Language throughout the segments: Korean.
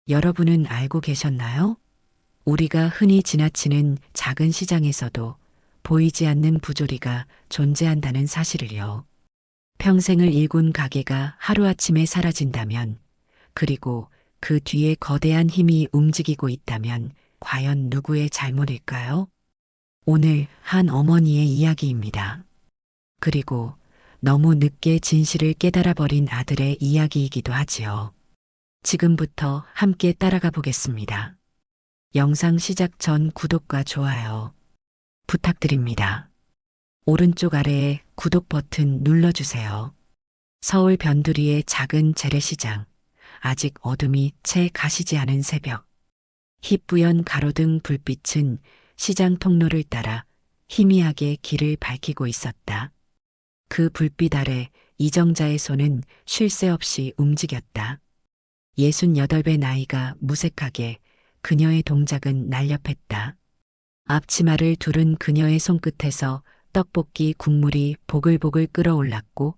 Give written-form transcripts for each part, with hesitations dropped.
여러분은 알고 계셨나요? 우리가 흔히 지나치는 작은 시장에서도 보이지 않는 부조리가 존재한다는 사실을요. 평생을 일군 가게가 하루아침에 사라진다면, 그리고 그 뒤에 거대한 힘이 움직이고 있다면, 과연 누구의 잘못일까요? 오늘 한 어머니의 이야기입니다. 그리고 너무 늦게 진실을 깨달아 버린 아들의 이야기이기도 하지요. 지금부터 함께 따라가 보겠습니다. 영상 시작 전 구독과 좋아요 부탁드립니다. 오른쪽 아래에 구독 버튼 눌러주세요. 서울 변두리의 작은 재래시장. 아직 어둠이 채 가시지 않은 새벽. 희뿌연 가로등 불빛은 시장 통로를 따라 희미하게 길을 밝히고 있었다. 그 불빛 아래 이정자의 손은 쉴 새 없이 움직였다. 68배 나이가 무색하게 그녀의 동작은 날렵했다. 앞치마를 두른 그녀의 손끝에서 떡볶이 국물이 보글보글 끓어올랐고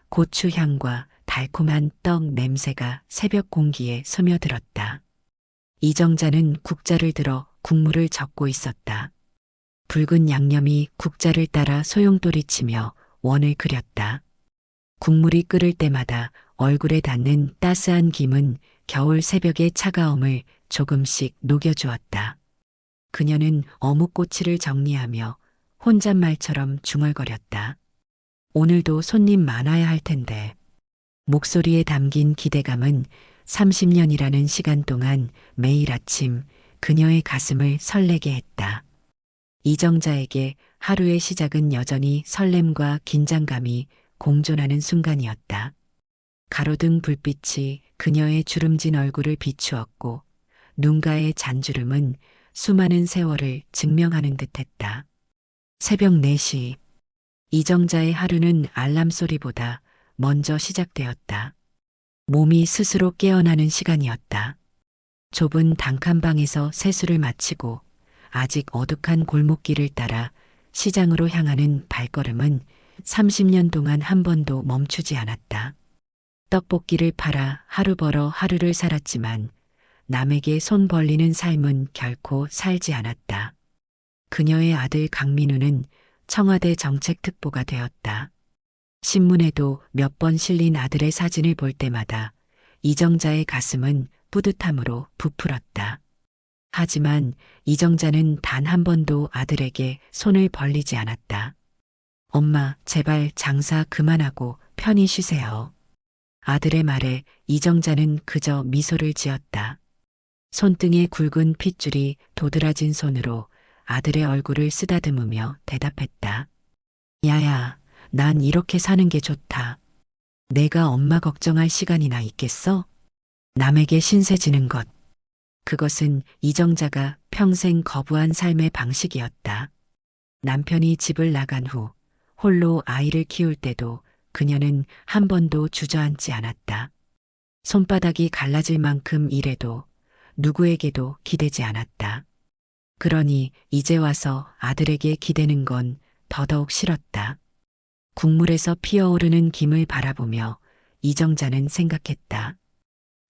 고추향과 달콤한 떡 냄새가 새벽 공기에 스며들었다. 이정자는 국자를 들어 국물을 젓고 있었다. 붉은 양념이 국자를 따라 소용돌이치며 원을 그렸다. 국물이 끓을 때마다 얼굴에 닿는 따스한 김은 겨울 새벽의 차가움을 조금씩 녹여주었다. 그녀는 어묵꼬치를 정리하며 혼잣말처럼 중얼거렸다. 오늘도 손님 많아야 할 텐데. 목소리에 담긴 기대감은 30년이라는 시간 동안 매일 아침 그녀의 가슴을 설레게 했다. 이정자에게 하루의 시작은 여전히 설렘과 긴장감이 공존하는 순간이었다. 가로등 불빛이 그녀의 주름진 얼굴을 비추었고 눈가의 잔주름은 수많은 세월을 증명하는 듯했다. 새벽 4시. 이정자의 하루는 알람 소리보다 먼저 시작되었다. 몸이 스스로 깨어나는 시간이었다. 좁은 단칸방에서 세수를 마치고 아직 어둑한 골목길을 따라 시장으로 향하는 발걸음은 30년 동안 한 번도 멈추지 않았다. 떡볶이를 팔아 하루 벌어 하루를 살았지만 남에게 손 벌리는 삶은 결코 살지 않았다. 그녀의 아들 강민우는 청와대 정책특보가 되었다. 신문에도 몇 번 실린 아들의 사진을 볼 때마다 이정자의 가슴은 뿌듯함으로 부풀었다. 하지만 이정자는 단 한 번도 아들에게 손을 벌리지 않았다. 엄마, 제발 장사 그만하고 편히 쉬세요. 아들의 말에 이정자는 그저 미소를 지었다. 손등에 굵은 핏줄이 도드라진 손으로 아들의 얼굴을 쓰다듬으며 대답했다. 야야, 난 이렇게 사는 게 좋다. 내가 엄마 걱정할 시간이나 있겠어? 남에게 신세 지는 것. 그것은 이정자가 평생 거부한 삶의 방식이었다. 남편이 집을 나간 후 홀로 아이를 키울 때도 그녀는 한 번도 주저앉지 않았다. 손바닥이 갈라질 만큼 일해도 누구에게도 기대지 않았다. 그러니 이제 와서 아들에게 기대는 건 더더욱 싫었다. 국물에서 피어오르는 김을 바라보며 이정자는 생각했다.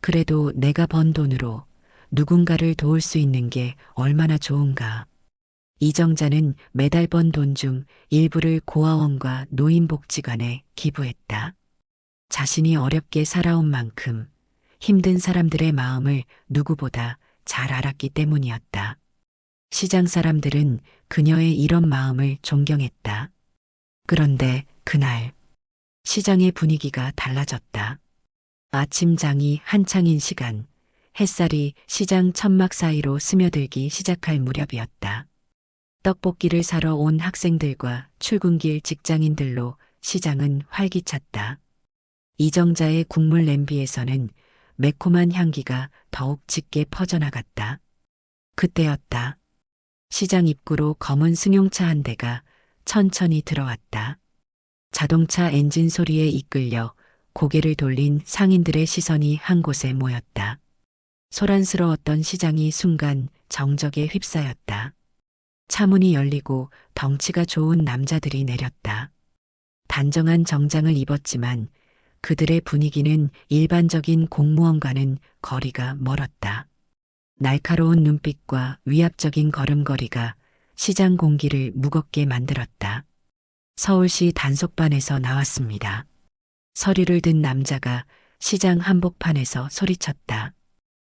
그래도 내가 번 돈으로 누군가를 도울 수 있는 게 얼마나 좋은가. 이정자는 매달 번 돈 중 일부를 고아원과 노인복지관에 기부했다. 자신이 어렵게 살아온 만큼 힘든 사람들의 마음을 누구보다 잘 알았기 때문이었다. 시장 사람들은 그녀의 이런 마음을 존경했다. 그런데 그날 시장의 분위기가 달라졌다. 아침장이 한창인 시간, 햇살이 시장 천막 사이로 스며들기 시작할 무렵이었다. 떡볶이를 사러 온 학생들과 출근길 직장인들로 시장은 활기찼다. 이정자의 국물 냄비에서는 매콤한 향기가 더욱 짙게 퍼져나갔다. 그때였다. 시장 입구로 검은 승용차 한 대가 천천히 들어왔다. 자동차 엔진 소리에 이끌려 고개를 돌린 상인들의 시선이 한 곳에 모였다. 소란스러웠던 시장이 순간 정적에 휩싸였다. 차문이 열리고 덩치가 좋은 남자들이 내렸다. 단정한 정장을 입었지만 그들의 분위기는 일반적인 공무원과는 거리가 멀었다. 날카로운 눈빛과 위압적인 걸음걸이가 시장 공기를 무겁게 만들었다. 서울시 단속반에서 나왔습니다. 서류를 든 남자가 시장 한복판에서 소리쳤다.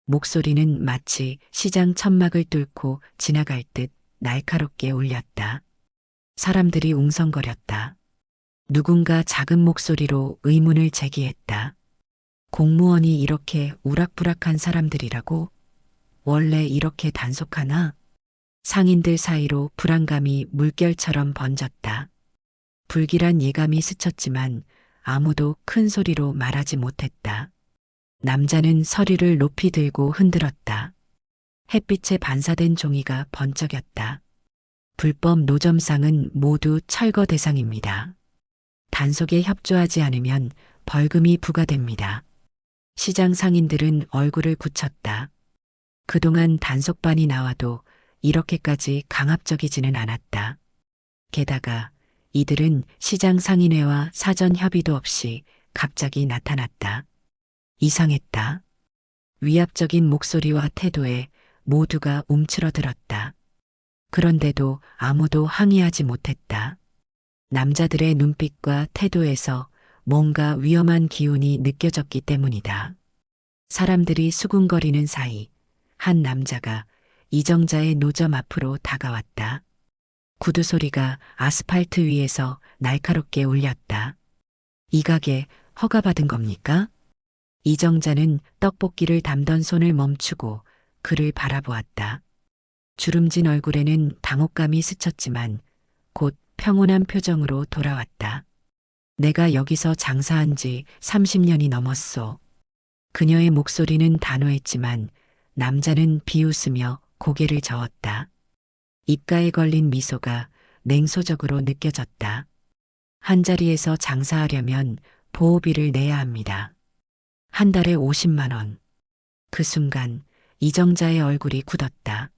목소리는 마치 시장 천막을 뚫고 지나갈 듯 날카롭게 울렸다. 사람들이 웅성거렸다. 누군가 작은 목소리로 의문을 제기했다. 공무원이 이렇게 우락부락한 사람들이라고? 원래 이렇게 단속하나? 상인들 사이로 불안감이 물결처럼 번졌다. 불길한 예감이 스쳤지만 아무도 큰 소리로 말하지 못했다. 남자는 서류를 높이 들고 흔들었다. 햇빛에 반사된 종이가 번쩍였다. 불법 노점상은 모두 철거 대상입니다. 단속에 협조하지 않으면 벌금이 부과됩니다. 시장 상인들은 얼굴을 굳혔다. 그동안 단속반이 나와도 이렇게까지 강압적이지는 않았다. 게다가 이들은 시장 상인회와 사전 협의도 없이 갑자기 나타났다. 이상했다. 위압적인 목소리와 태도에 모두가 움츠러들었다. 그런데도 아무도 항의하지 못했다. 남자들의 눈빛과 태도에서 뭔가 위험한 기운이 느껴졌기 때문이다. 사람들이 수군거리는 사이 한 남자가 이정자의 노점 앞으로 다가왔다. 구두 소리가 아스팔트 위에서 날카롭게 울렸다. 이 가게 허가받은 겁니까? 이정자는 떡볶이를 담던 손을 멈추고 그를 바라보았다. 주름진 얼굴에는 당혹감이 스쳤지만 곧 평온한 표정으로 돌아왔다. 내가 여기서 장사한 지 30년이 넘었소. 그녀의 목소리는 단호했지만 남자는 비웃으며 고개를 저었다. 입가에 걸린 미소가 냉소적으로 느껴졌다. 한자리에서 장사하려면 보호비를 내야 합니다. 한 달에 50만 원. 그 순간 이정자의 얼굴이 굳었다.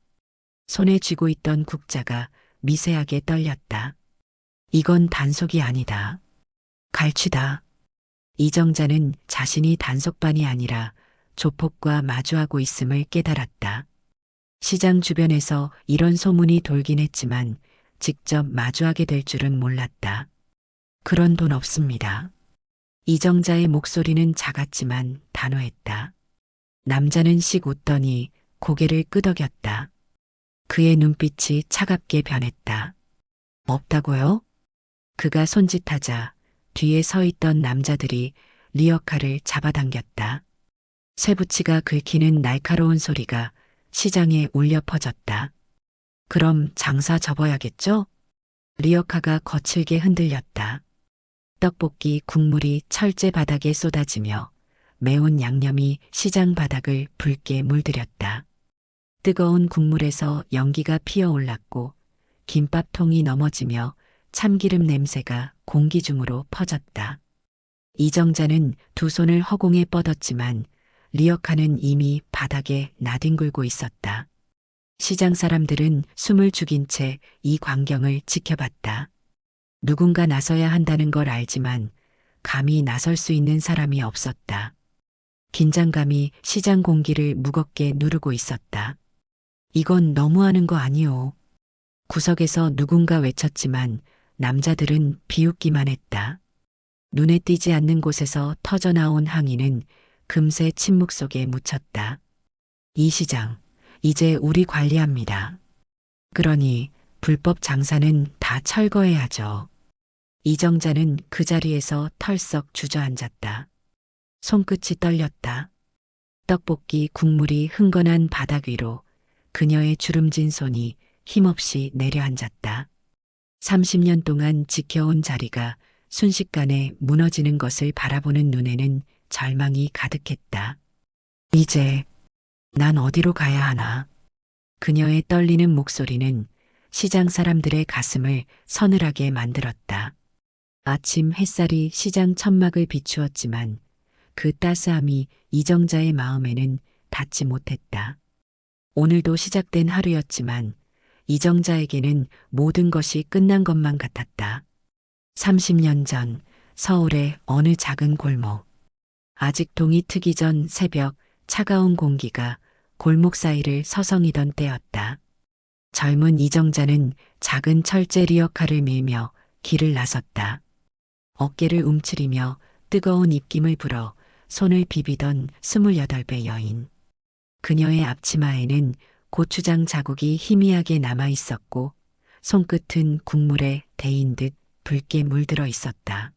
손에 쥐고 있던 국자가 미세하게 떨렸다. 이건 단속이 아니다. 갈취다. 이정자는 자신이 단속반이 아니라 조폭과 마주하고 있음을 깨달았다. 시장 주변에서 이런 소문이 돌긴 했지만 직접 마주하게 될 줄은 몰랐다. 그런 돈 없습니다. 이정자의 목소리는 작았지만 단호했다. 남자는 씩 웃더니 고개를 끄덕였다. 그의 눈빛이 차갑게 변했다. 없다고요? 그가 손짓하자 뒤에 서 있던 남자들이 리어카를 잡아당겼다. 쇠붙이가 긁히는 날카로운 소리가 시장에 울려 퍼졌다. 그럼 장사 접어야겠죠? 리어카가 거칠게 흔들렸다. 떡볶이 국물이 철제 바닥에 쏟아지며 매운 양념이 시장 바닥을 붉게 물들였다. 뜨거운 국물에서 연기가 피어올랐고 김밥통이 넘어지며 참기름 냄새가 공기 중으로 퍼졌다. 이정자는 두 손을 허공에 뻗었지만 리어카는 이미 바닥에 나뒹굴고 있었다. 시장 사람들은 숨을 죽인 채 이 광경을 지켜봤다. 누군가 나서야 한다는 걸 알지만 감히 나설 수 있는 사람이 없었다. 긴장감이 시장 공기를 무겁게 누르고 있었다. 이건 너무하는 거 아니오. 구석에서 누군가 외쳤지만 남자들은 비웃기만 했다. 눈에 띄지 않는 곳에서 터져나온 항의는 금세 침묵 속에 묻혔다. 이 시장, 이제 우리 관리합니다. 그러니 불법 장사는 다 철거해야죠. 이정자는 그 자리에서 털썩 주저앉았다. 손끝이 떨렸다. 떡볶이 국물이 흥건한 바닥 위로 그녀의 주름진 손이 힘없이 내려앉았다. 30년 동안 지켜온 자리가 순식간에 무너지는 것을 바라보는 눈에는 절망이 가득했다. 이제 난 어디로 가야 하나? 그녀의 떨리는 목소리는 시장 사람들의 가슴을 서늘하게 만들었다. 아침 햇살이 시장 천막을 비추었지만 그 따스함이 이정자의 마음에는 닿지 못했다. 오늘도 시작된 하루였지만 이정자에게는 모든 것이 끝난 것만 같았다. 30년 전 서울의 어느 작은 골목. 아직 동이 트기 전 새벽 차가운 공기가 골목 사이를 서성이던 때였다. 젊은 이정자는 작은 철제 리어카를 밀며 길을 나섰다. 어깨를 움츠리며 뜨거운 입김을 불어 손을 비비던 28배 여인. 그녀의 앞치마에는 고추장 자국이 희미하게 남아 있었고 손끝은 국물에 데인 듯 붉게 물들어 있었다.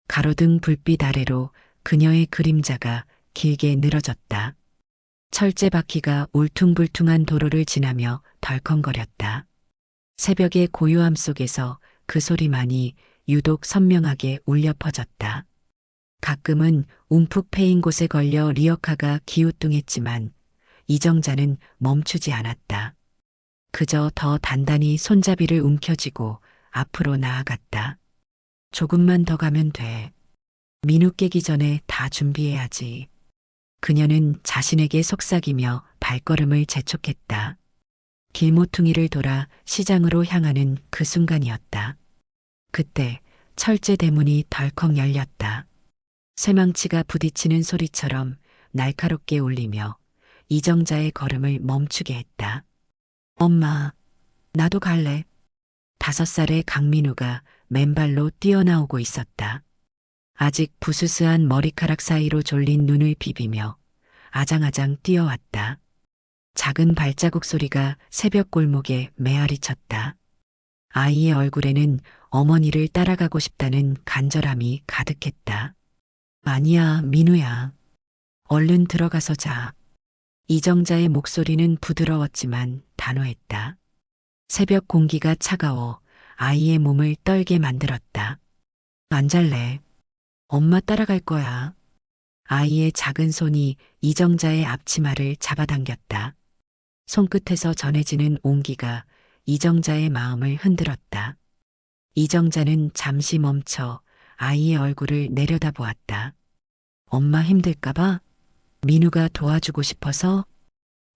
가로등 불빛 아래로 그녀의 그림자가 길게 늘어졌다. 철제 바퀴가 울퉁불퉁한 도로를 지나며 덜컹거렸다. 새벽의 고요함 속에서 그 소리만이 유독 선명하게 울려 퍼졌다. 가끔은 움푹 패인 곳에 걸려 리어카가 기우뚱했지만 이정자는 멈추지 않았다. 그저 더 단단히 손잡이를 움켜쥐고 앞으로 나아갔다. 조금만 더 가면 돼. 민우 깨기 전에 다 준비해야지. 그녀는 자신에게 속삭이며 발걸음을 재촉했다. 길모퉁이를 돌아 시장으로 향하는 그 순간이었다. 그때 철제 대문이 덜컥 열렸다. 쇠망치가 부딪히는 소리처럼 날카롭게 울리며 이정자의 걸음을 멈추게 했다. 엄마, 나도 갈래. 5살의 강민우가 맨발로 뛰어나오고 있었다. 아직 부스스한 머리카락 사이로 졸린 눈을 비비며 아장아장 뛰어왔다. 작은 발자국 소리가 새벽 골목에 메아리 쳤다. 아이의 얼굴에는 어머니를 따라가고 싶다는 간절함이 가득했다. 아니야, 민우야. 얼른 들어가서 자. 이정자의 목소리는 부드러웠지만 단호했다. 새벽 공기가 차가워 아이의 몸을 떨게 만들었다. 안 잘래. 엄마 따라갈 거야. 아이의 작은 손이 이정자의 앞치마를 잡아당겼다. 손끝에서 전해지는 온기가 이정자의 마음을 흔들었다. 이정자는 잠시 멈춰 아이의 얼굴을 내려다보았다. 엄마 힘들까봐? 민우가 도와주고 싶어서?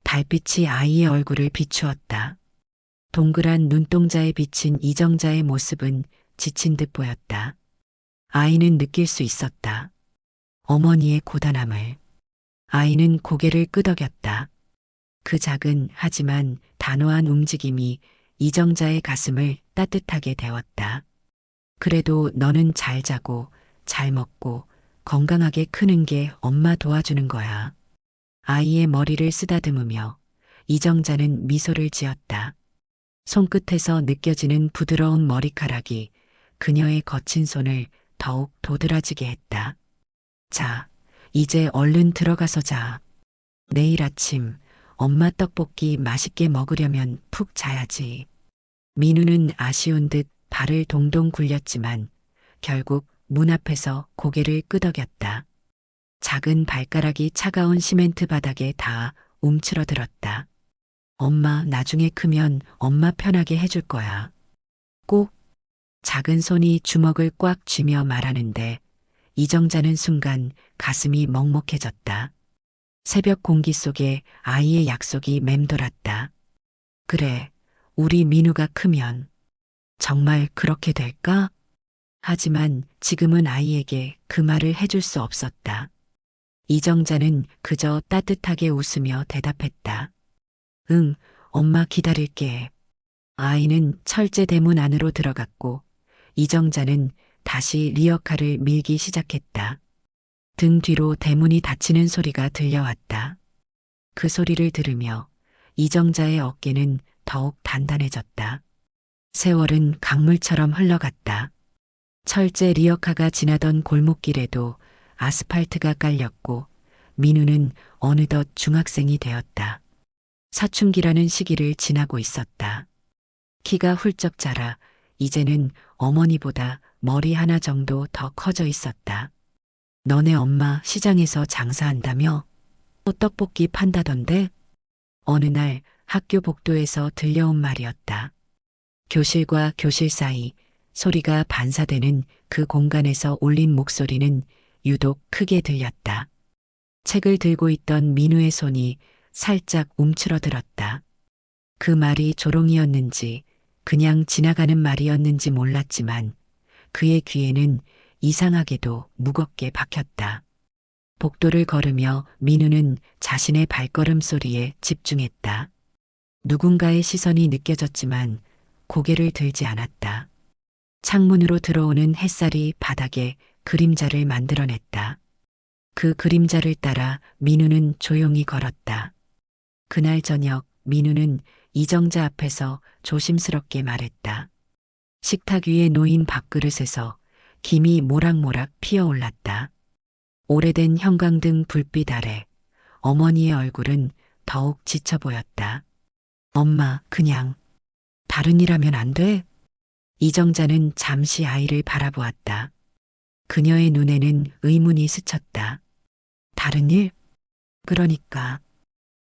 달빛이 아이의 얼굴을 비추었다. 동그란 눈동자에 비친 이정자의 모습은 지친 듯 보였다. 아이는 느낄 수 있었다. 어머니의 고단함을. 아이는 고개를 끄덕였다. 그 작은 하지만 단호한 움직임이 이정자의 가슴을 따뜻하게 데웠다. 그래도 너는 잘 자고 잘 먹고 건강하게 크는 게 엄마 도와주는 거야. 아이의 머리를 쓰다듬으며 이정자는 미소를 지었다. 손끝에서 느껴지는 부드러운 머리카락이 그녀의 거친 손을 더욱 도드라지게 했다. 자, 이제 얼른 들어가서 자. 내일 아침 엄마 떡볶이 맛있게 먹으려면 푹 자야지. 민우는 아쉬운 듯 발을 동동 굴렸지만 결국 문 앞에서 고개를 끄덕였다. 작은 발가락이 차가운 시멘트 바닥에 닿아 움츠러들었다. 엄마 나중에 크면 엄마 편하게 해줄 거야. 꼭. 작은 손이 주먹을 꽉 쥐며 말하는데 이정자는 순간 가슴이 먹먹해졌다. 새벽 공기 속에 아이의 약속이 맴돌았다. 그래, 우리 민우가 크면 정말 그렇게 될까? 하지만 지금은 아이에게 그 말을 해줄 수 없었다. 이정자는 그저 따뜻하게 웃으며 대답했다. 응, 엄마 기다릴게. 아이는 철제 대문 안으로 들어갔고 이정자는 다시 리어카를 밀기 시작했다. 등 뒤로 대문이 닫히는 소리가 들려왔다. 그 소리를 들으며 이정자의 어깨는 더욱 단단해졌다. 세월은 강물처럼 흘러갔다. 철제 리어카가 지나던 골목길에도 아스팔트가 깔렸고 민우는 어느덧 중학생이 되었다. 사춘기라는 시기를 지나고 있었다. 키가 훌쩍 자라 이제는 어머니보다 머리 하나 정도 더 커져 있었다. 너네 엄마 시장에서 장사한다며? 떡볶이 판다던데? 어느 날 학교 복도에서 들려온 말이었다. 교실과 교실 사이 소리가 반사되는 그 공간에서 울린 목소리는 유독 크게 들렸다. 책을 들고 있던 민우의 손이 살짝 움츠러들었다. 그 말이 조롱이었는지 그냥 지나가는 말이었는지 몰랐지만 그의 귀에는 이상하게도 무겁게 박혔다. 복도를 걸으며 민우는 자신의 발걸음 소리에 집중했다. 누군가의 시선이 느껴졌지만 고개를 들지 않았다. 창문으로 들어오는 햇살이 바닥에 그림자를 만들어냈다. 그 그림자를 따라 민우는 조용히 걸었다. 그날 저녁 민우는 이정자 앞에서 조심스럽게 말했다. 식탁 위에 놓인 밥그릇에서 김이 모락모락 피어올랐다. 오래된 형광등 불빛 아래 어머니의 얼굴은 더욱 지쳐 보였다. 엄마, 그냥 다른 일 하면 안 돼? 이정자는 잠시 아이를 바라보았다. 그녀의 눈에는 의문이 스쳤다. 다른 일? 그러니까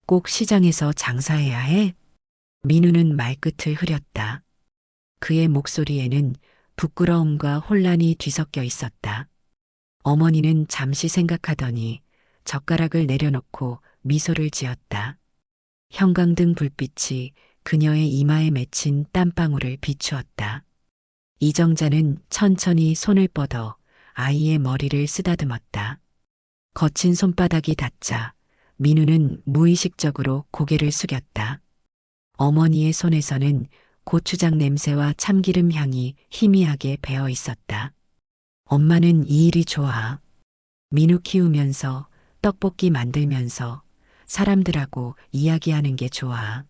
꼭 시장에서 장사해야 해? 민우는 말끝을 흐렸다. 그의 목소리에는 부끄러움과 혼란이 뒤섞여 있었다. 어머니는 잠시 생각하더니 젓가락을 내려놓고 미소를 지었다. 형광등 불빛이 그녀의 이마에 맺힌 땀방울을 비추었다. 이정자는 천천히 손을 뻗어 아이의 머리를 쓰다듬었다. 거친 손바닥이 닿자 민우는 무의식적으로 고개를 숙였다. 어머니의 손에서는 고추장 냄새와 참기름 향이 희미하게 배어 있었다. 엄마는 이 일이 좋아. 민우 키우면서 떡볶이 만들면서 사람들하고 이야기하는 게 좋아.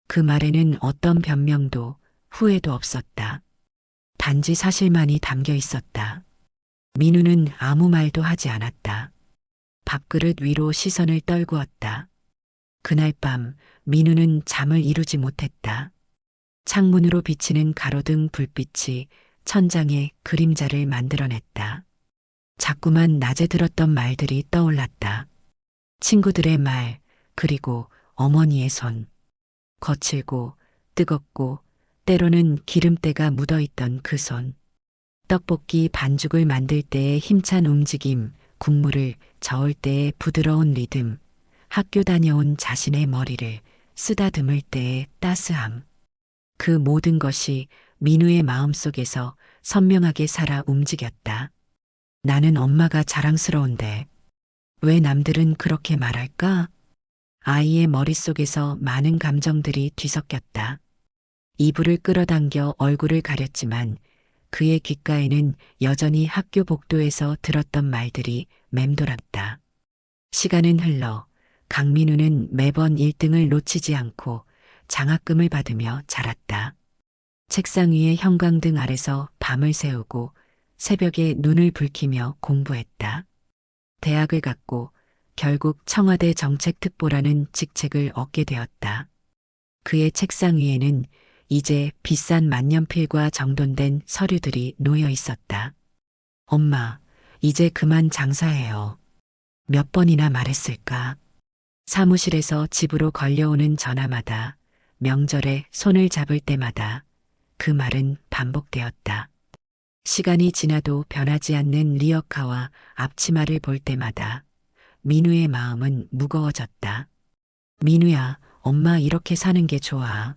그 말에는 어떤 변명도 후회도 없었다. 단지 사실만이 담겨 있었다. 민우는 아무 말도 하지 않았다. 밥그릇 위로 시선을 떨구었다. 그날 밤 민우는 잠을 이루지 못했다. 창문으로 비치는 가로등 불빛이 천장에 그림자를 만들어냈다. 자꾸만 낮에 들었던 말들이 떠올랐다. 친구들의 말, 그리고 어머니의 손. 거칠고 뜨겁고 때로는 기름때가 묻어있던 그 손. 떡볶이 반죽을 만들 때의 힘찬 움직임, 국물을 저을 때의 부드러운 리듬, 학교 다녀온 자신의 머리를 쓰다듬을 때의 따스함. 그 모든 것이 민우의 마음속에서 선명하게 살아 움직였다. 나는 엄마가 자랑스러운데 왜 남들은 그렇게 말할까? 아이의 머릿속에서 많은 감정들이 뒤섞였다. 이불을 끌어당겨 얼굴을 가렸지만 그의 귓가에는 여전히 학교 복도에서 들었던 말들이 맴돌았다. 시간은 흘러 강민우는 매번 1등을 놓치지 않고 장학금을 받으며 자랐다. 책상 위에 형광등 아래서 밤을 새우고 새벽에 눈을 붉히며 공부했다. 대학을 갔고 결국 청와대 정책특보라는 직책을 얻게 되었다. 그의 책상 위에는 이제 비싼 만년필과 정돈된 서류들이 놓여 있었다. 엄마, 이제 그만 장사해요. 몇 번이나 말했을까? 사무실에서 집으로 걸려오는 전화마다, 명절에 손을 잡을 때마다 그 말은 반복되었다. 시간이 지나도 변하지 않는 리어카와 앞치마를 볼 때마다 민우의 마음은 무거워졌다. 민우야, 엄마 이렇게 사는 게 좋아.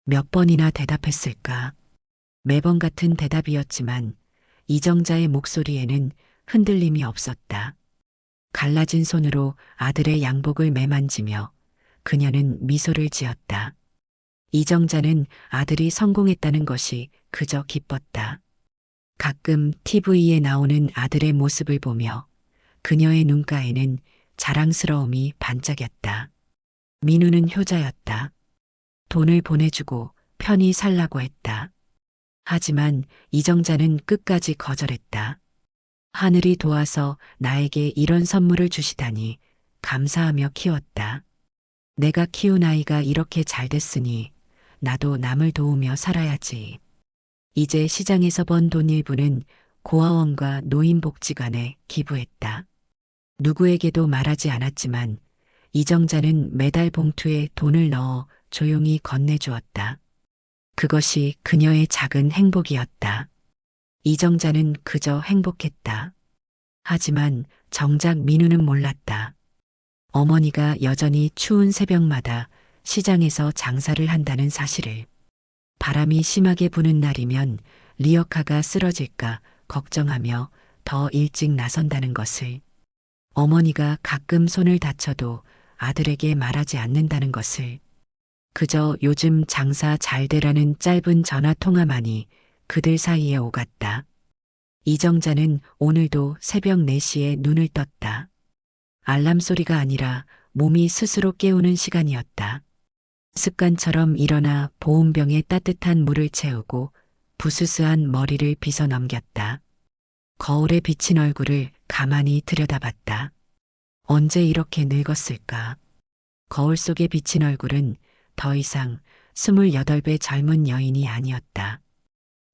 몇 번이나 대답했을까? 매번 같은 대답이었지만 이정자의 목소리에는 흔들림이 없었다. 갈라진 손으로 아들의 양복을 매만지며 그녀는 미소를 지었다. 이정자는 아들이 성공했다는 것이 그저 기뻤다. 가끔 TV에 나오는 아들의 모습을 보며 그녀의 눈가에는 자랑스러움이 반짝였다. 민우는 효자였다. 돈을 보내주고 편히 살라고 했다. 하지만 이정자는 끝까지 거절했다. 하늘이 도와서 나에게 이런 선물을 주시다니 감사하며 키웠다. 내가 키운 아이가 이렇게 잘 됐으니 나도 남을 도우며 살아야지. 이제 시장에서 번 돈 일부는 고아원과 노인복지관에 기부했다. 누구에게도 말하지 않았지만 이정자는 매달 봉투에 돈을 넣어 조용히 건네주었다. 그것이 그녀의 작은 행복이었다. 이정자는 그저 행복했다. 하지만 정작 민우는 몰랐다. 어머니가 여전히 추운 새벽마다 시장에서 장사를 한다는 사실을. 바람이 심하게 부는 날이면 리어카가 쓰러질까 걱정하며 더 일찍 나선다는 것을. 어머니가 가끔 손을 다쳐도 아들에게 말하지 않는다는 것을. 그저 요즘 장사 잘 되라는 짧은 전화 통화만이 그들 사이에 오갔다. 이정자는 오늘도 새벽 4시에 눈을 떴다. 알람 소리가 아니라 몸이 스스로 깨우는 시간이었다. 습관처럼 일어나 보온병에 따뜻한 물을 채우고 부스스한 머리를 빗어 넘겼다. 거울에 비친 얼굴을 가만히 들여다봤다. 언제 이렇게 늙었을까? 거울 속에 비친 얼굴은 더 이상 28배 젊은 여인이 아니었다.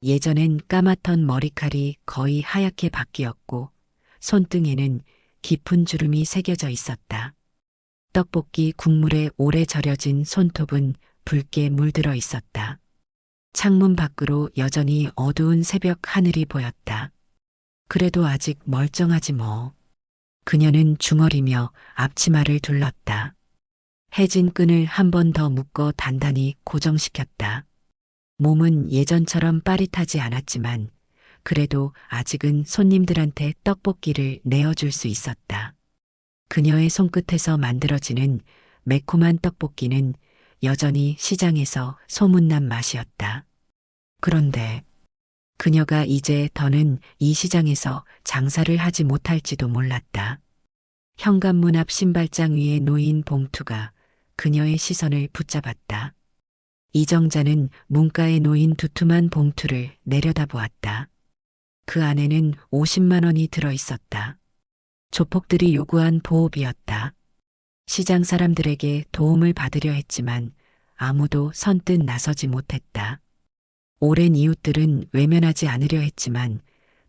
예전엔 까맣던 머리칼이 거의 하얗게 바뀌었고 손등에는 깊은 주름이 새겨져 있었다. 떡볶이 국물에 오래 절여진 손톱은 붉게 물들어 있었다. 창문 밖으로 여전히 어두운 새벽 하늘이 보였다. 그래도 아직 멀쩡하지 뭐. 그녀는 중얼이며 앞치마를 둘렀다. 해진 끈을 한 번 더 묶어 단단히 고정시켰다. 몸은 예전처럼 빠릿하지 않았지만 그래도 아직은 손님들한테 떡볶이를 내어줄 수 있었다. 그녀의 손끝에서 만들어지는 매콤한 떡볶이는 여전히 시장에서 소문난 맛이었다. 그런데 그녀가 이제 더는 이 시장에서 장사를 하지 못할지도 몰랐다. 현관문 앞 신발장 위에 놓인 봉투가 그녀의 시선을 붙잡았다. 이정자는 문가에 놓인 두툼한 봉투를 내려다보았다. 그 안에는 50만 원이 들어 있었다. 조폭들이 요구한 보호비였다. 시장 사람들에게 도움을 받으려 했지만 아무도 선뜻 나서지 못했다. 오랜 이웃들은 외면하지 않으려 했지만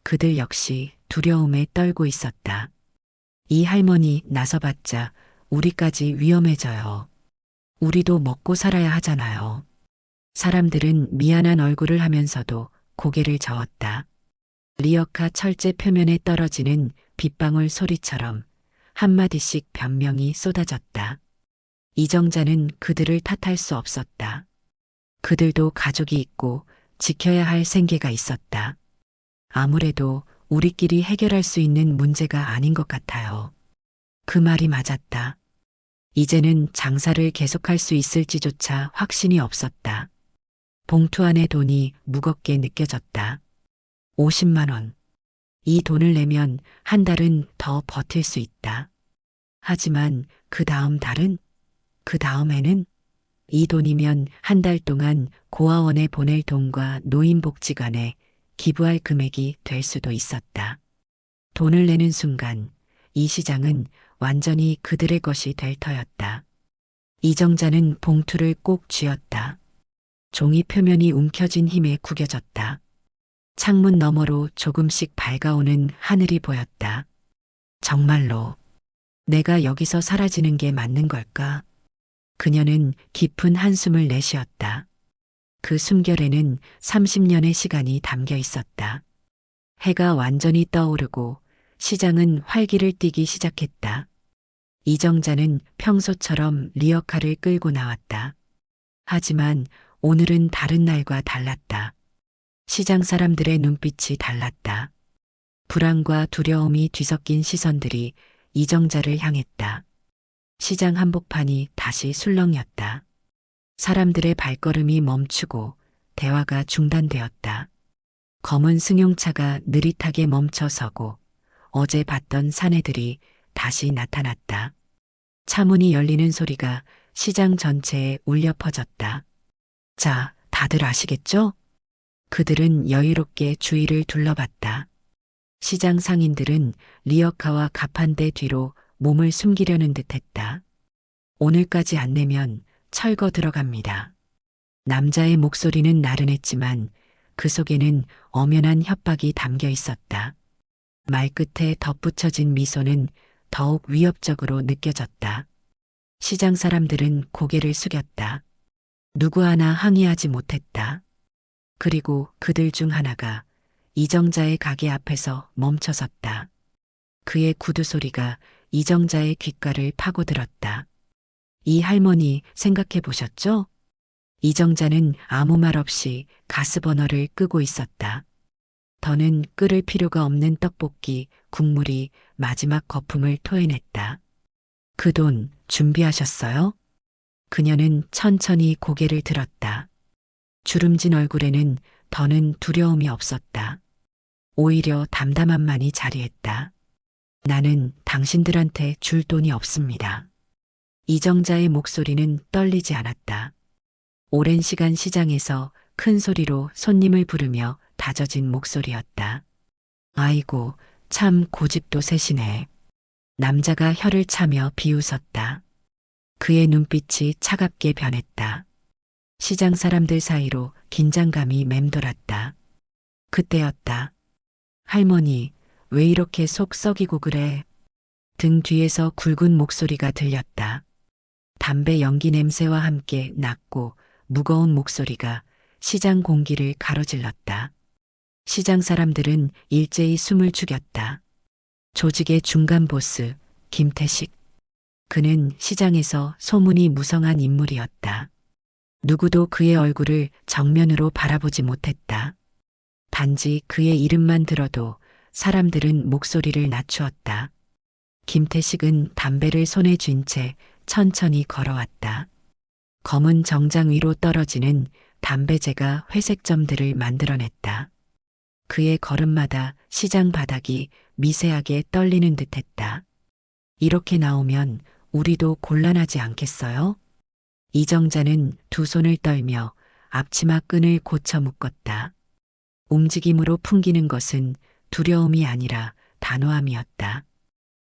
그들 역시 두려움에 떨고 있었다. 이 할머니 나서봤자 우리까지 위험해져요. 우리도 먹고 살아야 하잖아요. 사람들은 미안한 얼굴을 하면서도 고개를 저었다. 리어카 철제 표면에 떨어지는 빗방울 소리처럼 한마디씩 변명이 쏟아졌다. 이정자는 그들을 탓할 수 없었다. 그들도 가족이 있고 지켜야 할 생계가 있었다. 아무래도 우리끼리 해결할 수 있는 문제가 아닌 것 같아요. 그 말이 맞았다. 이제는 장사를 계속할 수 있을지조차 확신이 없었다. 봉투 안의 돈이 무겁게 느껴졌다. 50만 원. 이 돈을 내면 한 달은 더 버틸 수 있다. 하지만 그 다음 달은? 그 다음에는? 이 돈이면 한 달 동안 고아원에 보낼 돈과 노인복지관에 기부할 금액이 될 수도 있었다. 돈을 내는 순간 이 시장은 완전히 그들의 것이 될 터였다. 이정자는 봉투를 꼭 쥐었다. 종이 표면이 움켜진 힘에 구겨졌다. 창문 너머로 조금씩 밝아오는 하늘이 보였다. 정말로 내가 여기서 사라지는 게 맞는 걸까? 그녀는 깊은 한숨을 내쉬었다. 그 숨결에는 30년의 시간이 담겨 있었다. 해가 완전히 떠오르고 시장은 활기를 띠기 시작했다. 이정자는 평소처럼 리어카를 끌고 나왔다. 하지만 오늘은 다른 날과 달랐다. 시장 사람들의 눈빛이 달랐다. 불안과 두려움이 뒤섞인 시선들이 이정자를 향했다. 시장 한복판이 다시 술렁였다. 사람들의 발걸음이 멈추고 대화가 중단되었다. 검은 승용차가 느릿하게 멈춰서고 어제 봤던 사내들이 다시 나타났다. 차문이 열리는 소리가 시장 전체에 울려 퍼졌다. 자, 다들 아시겠죠? 그들은 여유롭게 주위를 둘러봤다. 시장 상인들은 리어카와 가판대 뒤로 몸을 숨기려는 듯했다. 오늘까지 안 내면 철거 들어갑니다. 남자의 목소리는 나른했지만 그 속에는 엄연한 협박이 담겨 있었다. 말끝에 덧붙여진 미소는 더욱 위협적으로 느껴졌다. 시장 사람들은 고개를 숙였다. 누구 하나 항의하지 못했다. 그리고 그들 중 하나가 이정자의 가게 앞에서 멈춰섰다. 그의 구두 소리가 이정자의 귓가를 파고들었다. 이 할머니 생각해 보셨죠? 이정자는 아무 말 없이 가스버너를 끄고 있었다. 더는 끓을 필요가 없는 떡볶이 국물이 마지막 거품을 토해냈다. 그 돈 준비하셨어요? 그녀는 천천히 고개를 들었다. 주름진 얼굴에는 더는 두려움이 없었다. 오히려 담담함만이 자리했다. 나는 당신들한테 줄 돈이 없습니다. 이정자의 목소리는 떨리지 않았다. 오랜 시간 시장에서 큰 소리로 손님을 부르며 다져진 목소리였다. 아이고, 참 고집도 세시네. 남자가 혀를 차며 비웃었다. 그의 눈빛이 차갑게 변했다. 시장 사람들 사이로 긴장감이 맴돌았다. 그때였다. 할머니, 왜 이렇게 속 썩이고 그래? 등 뒤에서 굵은 목소리가 들렸다. 담배 연기 냄새와 함께 낮고 무거운 목소리가 시장 공기를 가로질렀다. 시장 사람들은 일제히 숨을 죽였다. 조직의 중간 보스, 김태식. 그는 시장에서 소문이 무성한 인물이었다. 누구도 그의 얼굴을 정면으로 바라보지 못했다. 단지 그의 이름만 들어도 사람들은 목소리를 낮추었다. 김태식은 담배를 손에 쥔 채 천천히 걸어왔다. 검은 정장 위로 떨어지는 담배재가 회색 점들을 만들어냈다. 그의 걸음마다 시장 바닥이 미세하게 떨리는 듯했다. 이렇게 나오면 우리도 곤란하지 않겠어요? 이정자는 두 손을 떨며 앞치마 끈을 고쳐 묶었다. 움직임으로 풍기는 것은 두려움이 아니라 단호함이었다.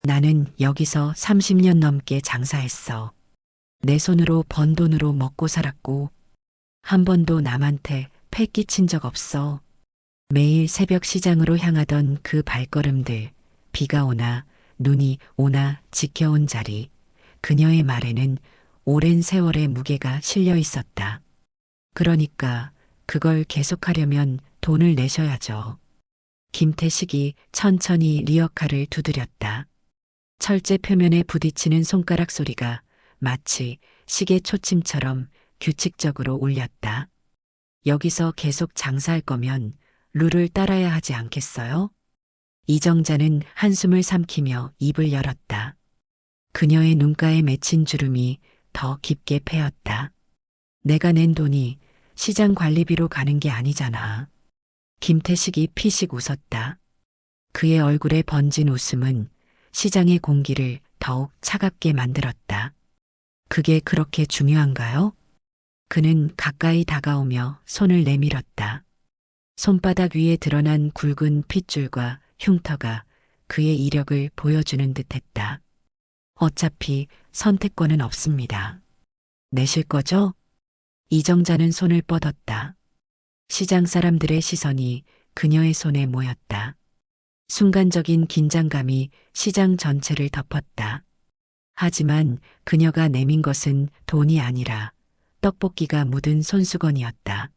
나는 여기서 30년 넘게 장사했어. 내 손으로 번 돈으로 먹고 살았고 한 번도 남한테 패 끼친 적 없어. 매일 새벽 시장으로 향하던 그 발걸음들, 비가 오나 눈이 오나 지켜온 자리, 그녀의 말에는 오랜 세월의 무게가 실려 있었다. 그러니까 그걸 계속하려면 돈을 내셔야죠. 김태식이 천천히 리어카를 두드렸다. 철제 표면에 부딪히는 손가락 소리가 마치 시계 초침처럼 규칙적으로 울렸다. 여기서 계속 장사할 거면 룰을 따라야 하지 않겠어요? 이정자는 한숨을 삼키며 입을 열었다. 그녀의 눈가에 맺힌 주름이 더 깊게 패였다. 내가 낸 돈이 시장 관리비로 가는 게 아니잖아. 김태식이 피식 웃었다. 그의 얼굴에 번진 웃음은 시장의 공기를 더욱 차갑게 만들었다. 그게 그렇게 중요한가요? 그는 가까이 다가오며 손을 내밀었다. 손바닥 위에 드러난 굵은 핏줄과 흉터가 그의 이력을 보여주는 듯했다. 어차피 선택권은 없습니다. 내실 거죠? 이정자는 손을 뻗었다. 시장 사람들의 시선이 그녀의 손에 모였다. 순간적인 긴장감이 시장 전체를 덮었다. 하지만 그녀가 내민 것은 돈이 아니라 떡볶이가 묻은 손수건이었다.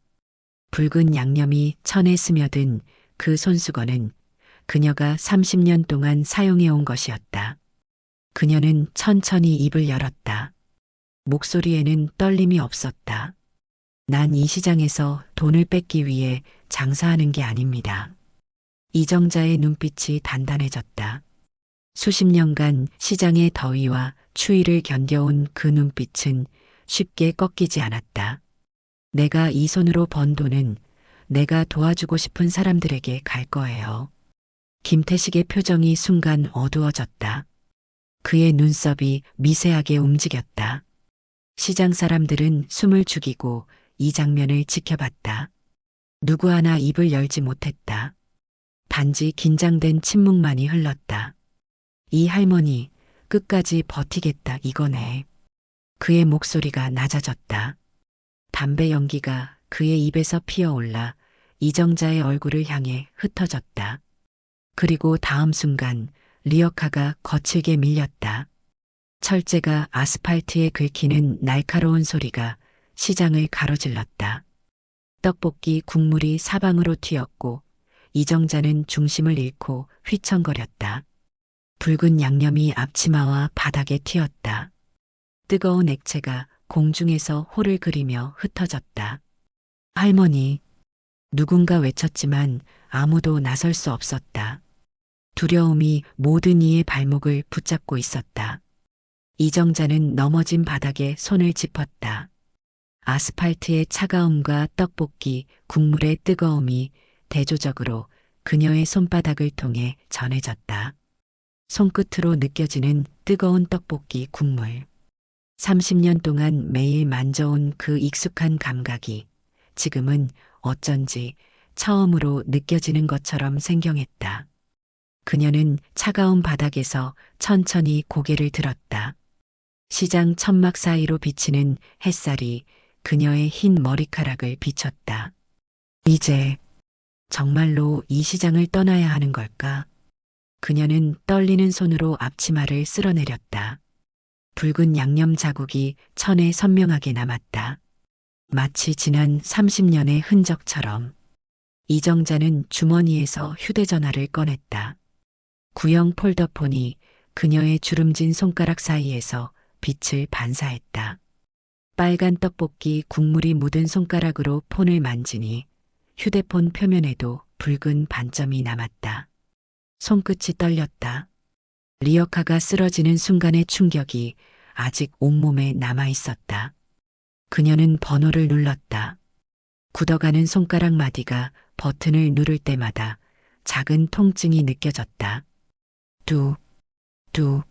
붉은 양념이 천에 스며든 그 손수건은 그녀가 30년 동안 사용해온 것이었다. 그녀는 천천히 입을 열었다. 목소리에는 떨림이 없었다. 난 이 시장에서 돈을 뺏기 위해 장사하는 게 아닙니다. 이정자의 눈빛이 단단해졌다. 수십 년간 시장의 더위와 추위를 견뎌온 그 눈빛은 쉽게 꺾이지 않았다. 내가 이 손으로 번 돈은 내가 도와주고 싶은 사람들에게 갈 거예요. 김태식의 표정이 순간 어두워졌다. 그의 눈썹이 미세하게 움직였다. 시장 사람들은 숨을 죽이고 이 장면을 지켜봤다. 누구 하나 입을 열지 못했다. 단지 긴장된 침묵만이 흘렀다. 이 할머니 끝까지 버티겠다 이거네. 그의 목소리가 낮아졌다. 담배 연기가 그의 입에서 피어올라 이정자의 얼굴을 향해 흩어졌다. 그리고 다음 순간 리어카가 거칠게 밀렸다. 철제가 아스팔트에 긁히는 날카로운 소리가 시장을 가로질렀다. 떡볶이 국물이 사방으로 튀었고 이정자는 중심을 잃고 휘청거렸다. 붉은 양념이 앞치마와 바닥에 튀었다. 뜨거운 액체가 공중에서 호를 그리며 흩어졌다. 할머니, 누군가 외쳤지만 아무도 나설 수 없었다. 두려움이 모든 이의 발목을 붙잡고 있었다. 이정자는 넘어진 바닥에 손을 짚었다. 아스팔트의 차가움과 떡볶이, 국물의 뜨거움이 대조적으로 그녀의 손바닥을 통해 전해졌다. 손끝으로 느껴지는 뜨거운 떡볶이 국물. 30년 동안 매일 만져온 그 익숙한 감각이 지금은 어쩐지 처음으로 느껴지는 것처럼 생경했다. 그녀는 차가운 바닥에서 천천히 고개를 들었다. 시장 천막 사이로 비치는 햇살이 그녀의 흰 머리카락을 비췄다. 이제 정말로 이 시장을 떠나야 하는 걸까? 그녀는 떨리는 손으로 앞치마를 쓸어내렸다. 붉은 양념 자국이 천에 선명하게 남았다. 마치 지난 30년의 흔적처럼. 이정자는 주머니에서 휴대전화를 꺼냈다. 구형 폴더폰이 그녀의 주름진 손가락 사이에서 빛을 반사했다. 빨간 떡볶이 국물이 묻은 손가락으로 폰을 만지니 휴대폰 표면에도 붉은 반점이 남았다. 손끝이 떨렸다. 리어카가 쓰러지는 순간의 충격이 아직 온몸에 남아 있었다. 그녀는 번호를 눌렀다. 굳어가는 손가락 마디가 버튼을 누를 때마다 작은 통증이 느껴졌다. 뚝, 뚝.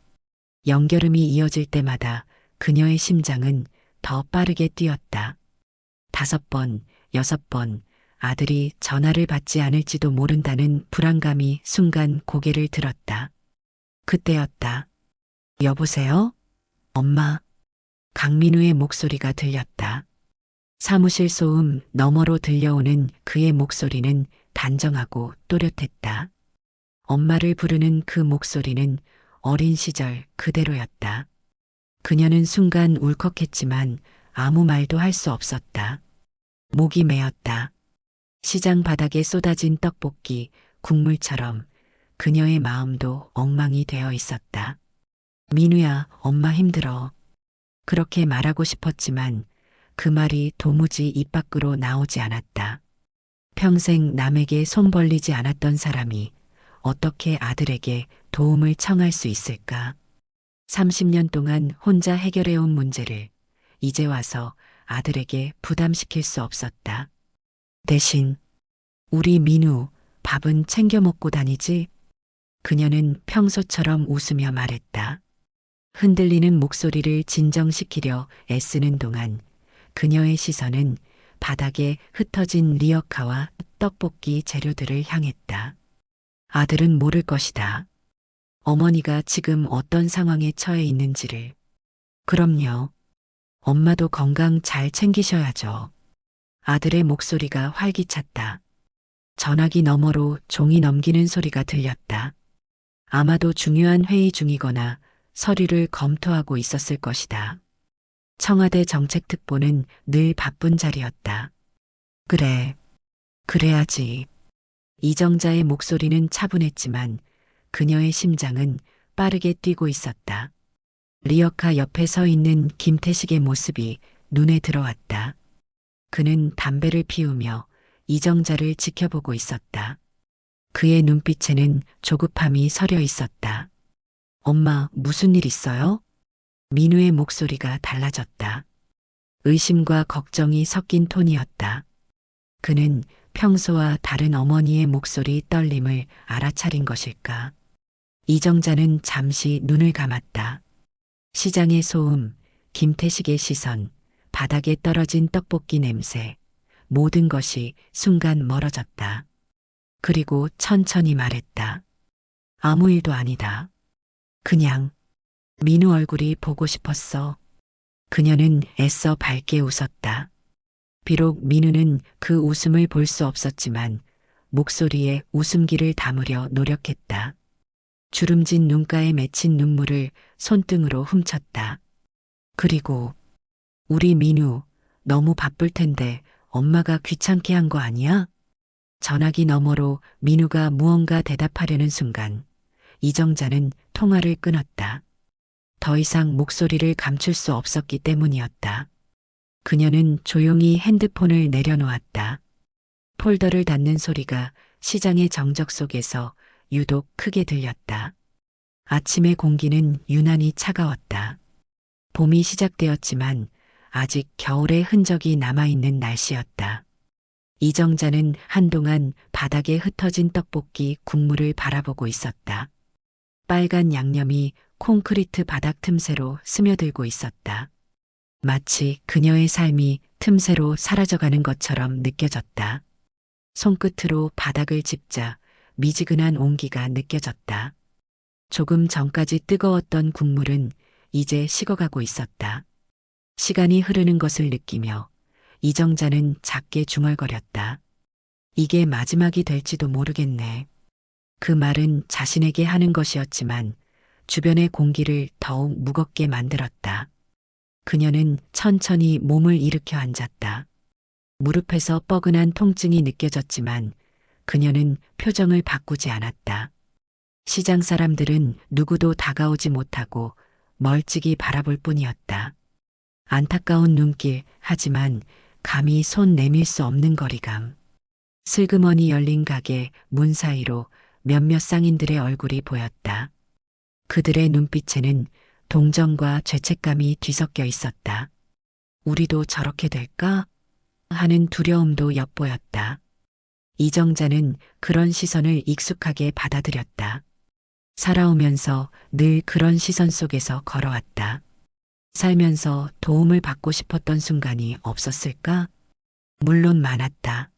연결음이 이어질 때마다 그녀의 심장은 더 빠르게 뛰었다. 5번, 6번, 아들이 전화를 받지 않을지도 모른다는 불안감이 순간 고개를 들었다. 그때였다. 여보세요? 엄마. 강민우의 목소리가 들렸다. 사무실 소음 너머로 들려오는 그의 목소리는 단정하고 또렷했다. 엄마를 부르는 그 목소리는 어린 시절 그대로였다. 그녀는 순간 울컥했지만 아무 말도 할 수 없었다. 목이 메었다. 시장 바닥에 쏟아진 떡볶이, 국물처럼 그녀의 마음도 엉망이 되어 있었다. 민우야, 엄마 힘들어. 그렇게 말하고 싶었지만 그 말이 도무지 입 밖으로 나오지 않았다. 평생 남에게 손 벌리지 않았던 사람이 어떻게 아들에게 도움을 청할 수 있을까? 30년 동안 혼자 해결해온 문제를 이제 와서 아들에게 부담시킬 수 없었다. 대신 우리 민우 밥은 챙겨 먹고 다니지? 그녀는 평소처럼 웃으며 말했다. 흔들리는 목소리를 진정시키려 애쓰는 동안 그녀의 시선은 바닥에 흩어진 리어카와 떡볶이 재료들을 향했다. 아들은 모를 것이다. 어머니가 지금 어떤 상황에 처해 있는지를. 그럼요. 엄마도 건강 잘 챙기셔야죠. 아들의 목소리가 활기찼다. 전화기 너머로 종이 넘기는 소리가 들렸다. 아마도 중요한 회의 중이거나 서류를 검토하고 있었을 것이다. 청와대 정책특보는 늘 바쁜 자리였다. 그래, 그래야지. 이정자의 목소리는 차분했지만 그녀의 심장은 빠르게 뛰고 있었다. 리어카 옆에 서 있는 김태식의 모습이 눈에 들어왔다. 그는 담배를 피우며 이정자를 지켜보고 있었다. 그의 눈빛에는 조급함이 서려 있었다. 엄마, 무슨 일 있어요? 민우의 목소리가 달라졌다. 의심과 걱정이 섞인 톤이었다. 그는 평소와 다른 어머니의 목소리 떨림을 알아차린 것일까? 이정자는 잠시 눈을 감았다. 시장의 소음, 김태식의 시선, 바닥에 떨어진 떡볶이 냄새, 모든 것이 순간 멀어졌다. 그리고 천천히 말했다. 아무 일도 아니다. 그냥 민우 얼굴이 보고 싶었어. 그녀는 애써 밝게 웃었다. 비록 민우는 그 웃음을 볼 수 없었지만 목소리에 웃음기를 담으려 노력했다. 주름진 눈가에 맺힌 눈물을 손등으로 훔쳤다. 그리고 우리 민우 너무 바쁠 텐데 엄마가 귀찮게 한 거 아니야? 전화기 너머로 민우가 무언가 대답하려는 순간 이정자는 통화를 끊었다. 더 이상 목소리를 감출 수 없었기 때문이었다. 그녀는 조용히 핸드폰을 내려놓았다. 폴더를 닫는 소리가 시장의 정적 속에서 유독 크게 들렸다. 아침의 공기는 유난히 차가웠다. 봄이 시작되었지만 아직 겨울의 흔적이 남아있는 날씨였다. 이정자는 한동안 바닥에 흩어진 떡볶이 국물을 바라보고 있었다. 빨간 양념이 콘크리트 바닥 틈새로 스며들고 있었다. 마치 그녀의 삶이 틈새로 사라져가는 것처럼 느껴졌다. 손끝으로 바닥을 짚자 미지근한 온기가 느껴졌다. 조금 전까지 뜨거웠던 국물은 이제 식어가고 있었다. 시간이 흐르는 것을 느끼며 이정자는 작게 중얼거렸다. 이게 마지막이 될지도 모르겠네. 그 말은 자신에게 하는 것이었지만 주변의 공기를 더욱 무겁게 만들었다. 그녀는 천천히 몸을 일으켜 앉았다. 무릎에서 뻐근한 통증이 느껴졌지만 그녀는 표정을 바꾸지 않았다. 시장 사람들은 누구도 다가오지 못하고 멀찍이 바라볼 뿐이었다. 안타까운 눈길, 하지만 감히 손 내밀 수 없는 거리감. 슬그머니 열린 가게 문 사이로 몇몇 상인들의 얼굴이 보였다. 그들의 눈빛에는 동정과 죄책감이 뒤섞여 있었다. 우리도 저렇게 될까? 하는 두려움도 엿보였다. 이정자는 그런 시선을 익숙하게 받아들였다. 살아오면서 늘 그런 시선 속에서 걸어왔다. 살면서 도움을 받고 싶었던 순간이 없었을까? 물론 많았다.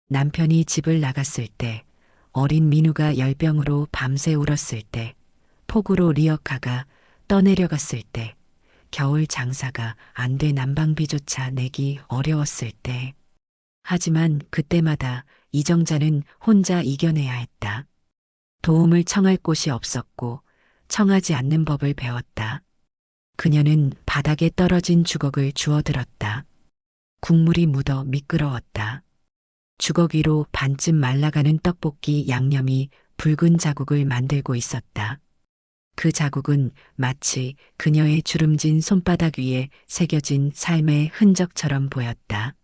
남편이 집을 나갔을 때, 어린 민우가 열병으로 밤새 울었을 때, 폭우로 리어카가 떠내려갔을 때, 겨울 장사가 안 돼 난방비조차 내기 어려웠을 때. 하지만 그때마다 이정자는 혼자 이겨내야 했다. 도움을 청할 곳이 없었고 청하지 않는 법을 배웠다. 그녀는 바닥에 떨어진 주걱을 주워들었다. 국물이 묻어 미끄러웠다. 주걱 위로 반쯤 말라가는 떡볶이 양념이 붉은 자국을 만들고 있었다. 그 자국은 마치 그녀의 주름진 손바닥 위에 새겨진 삶의 흔적처럼 보였다.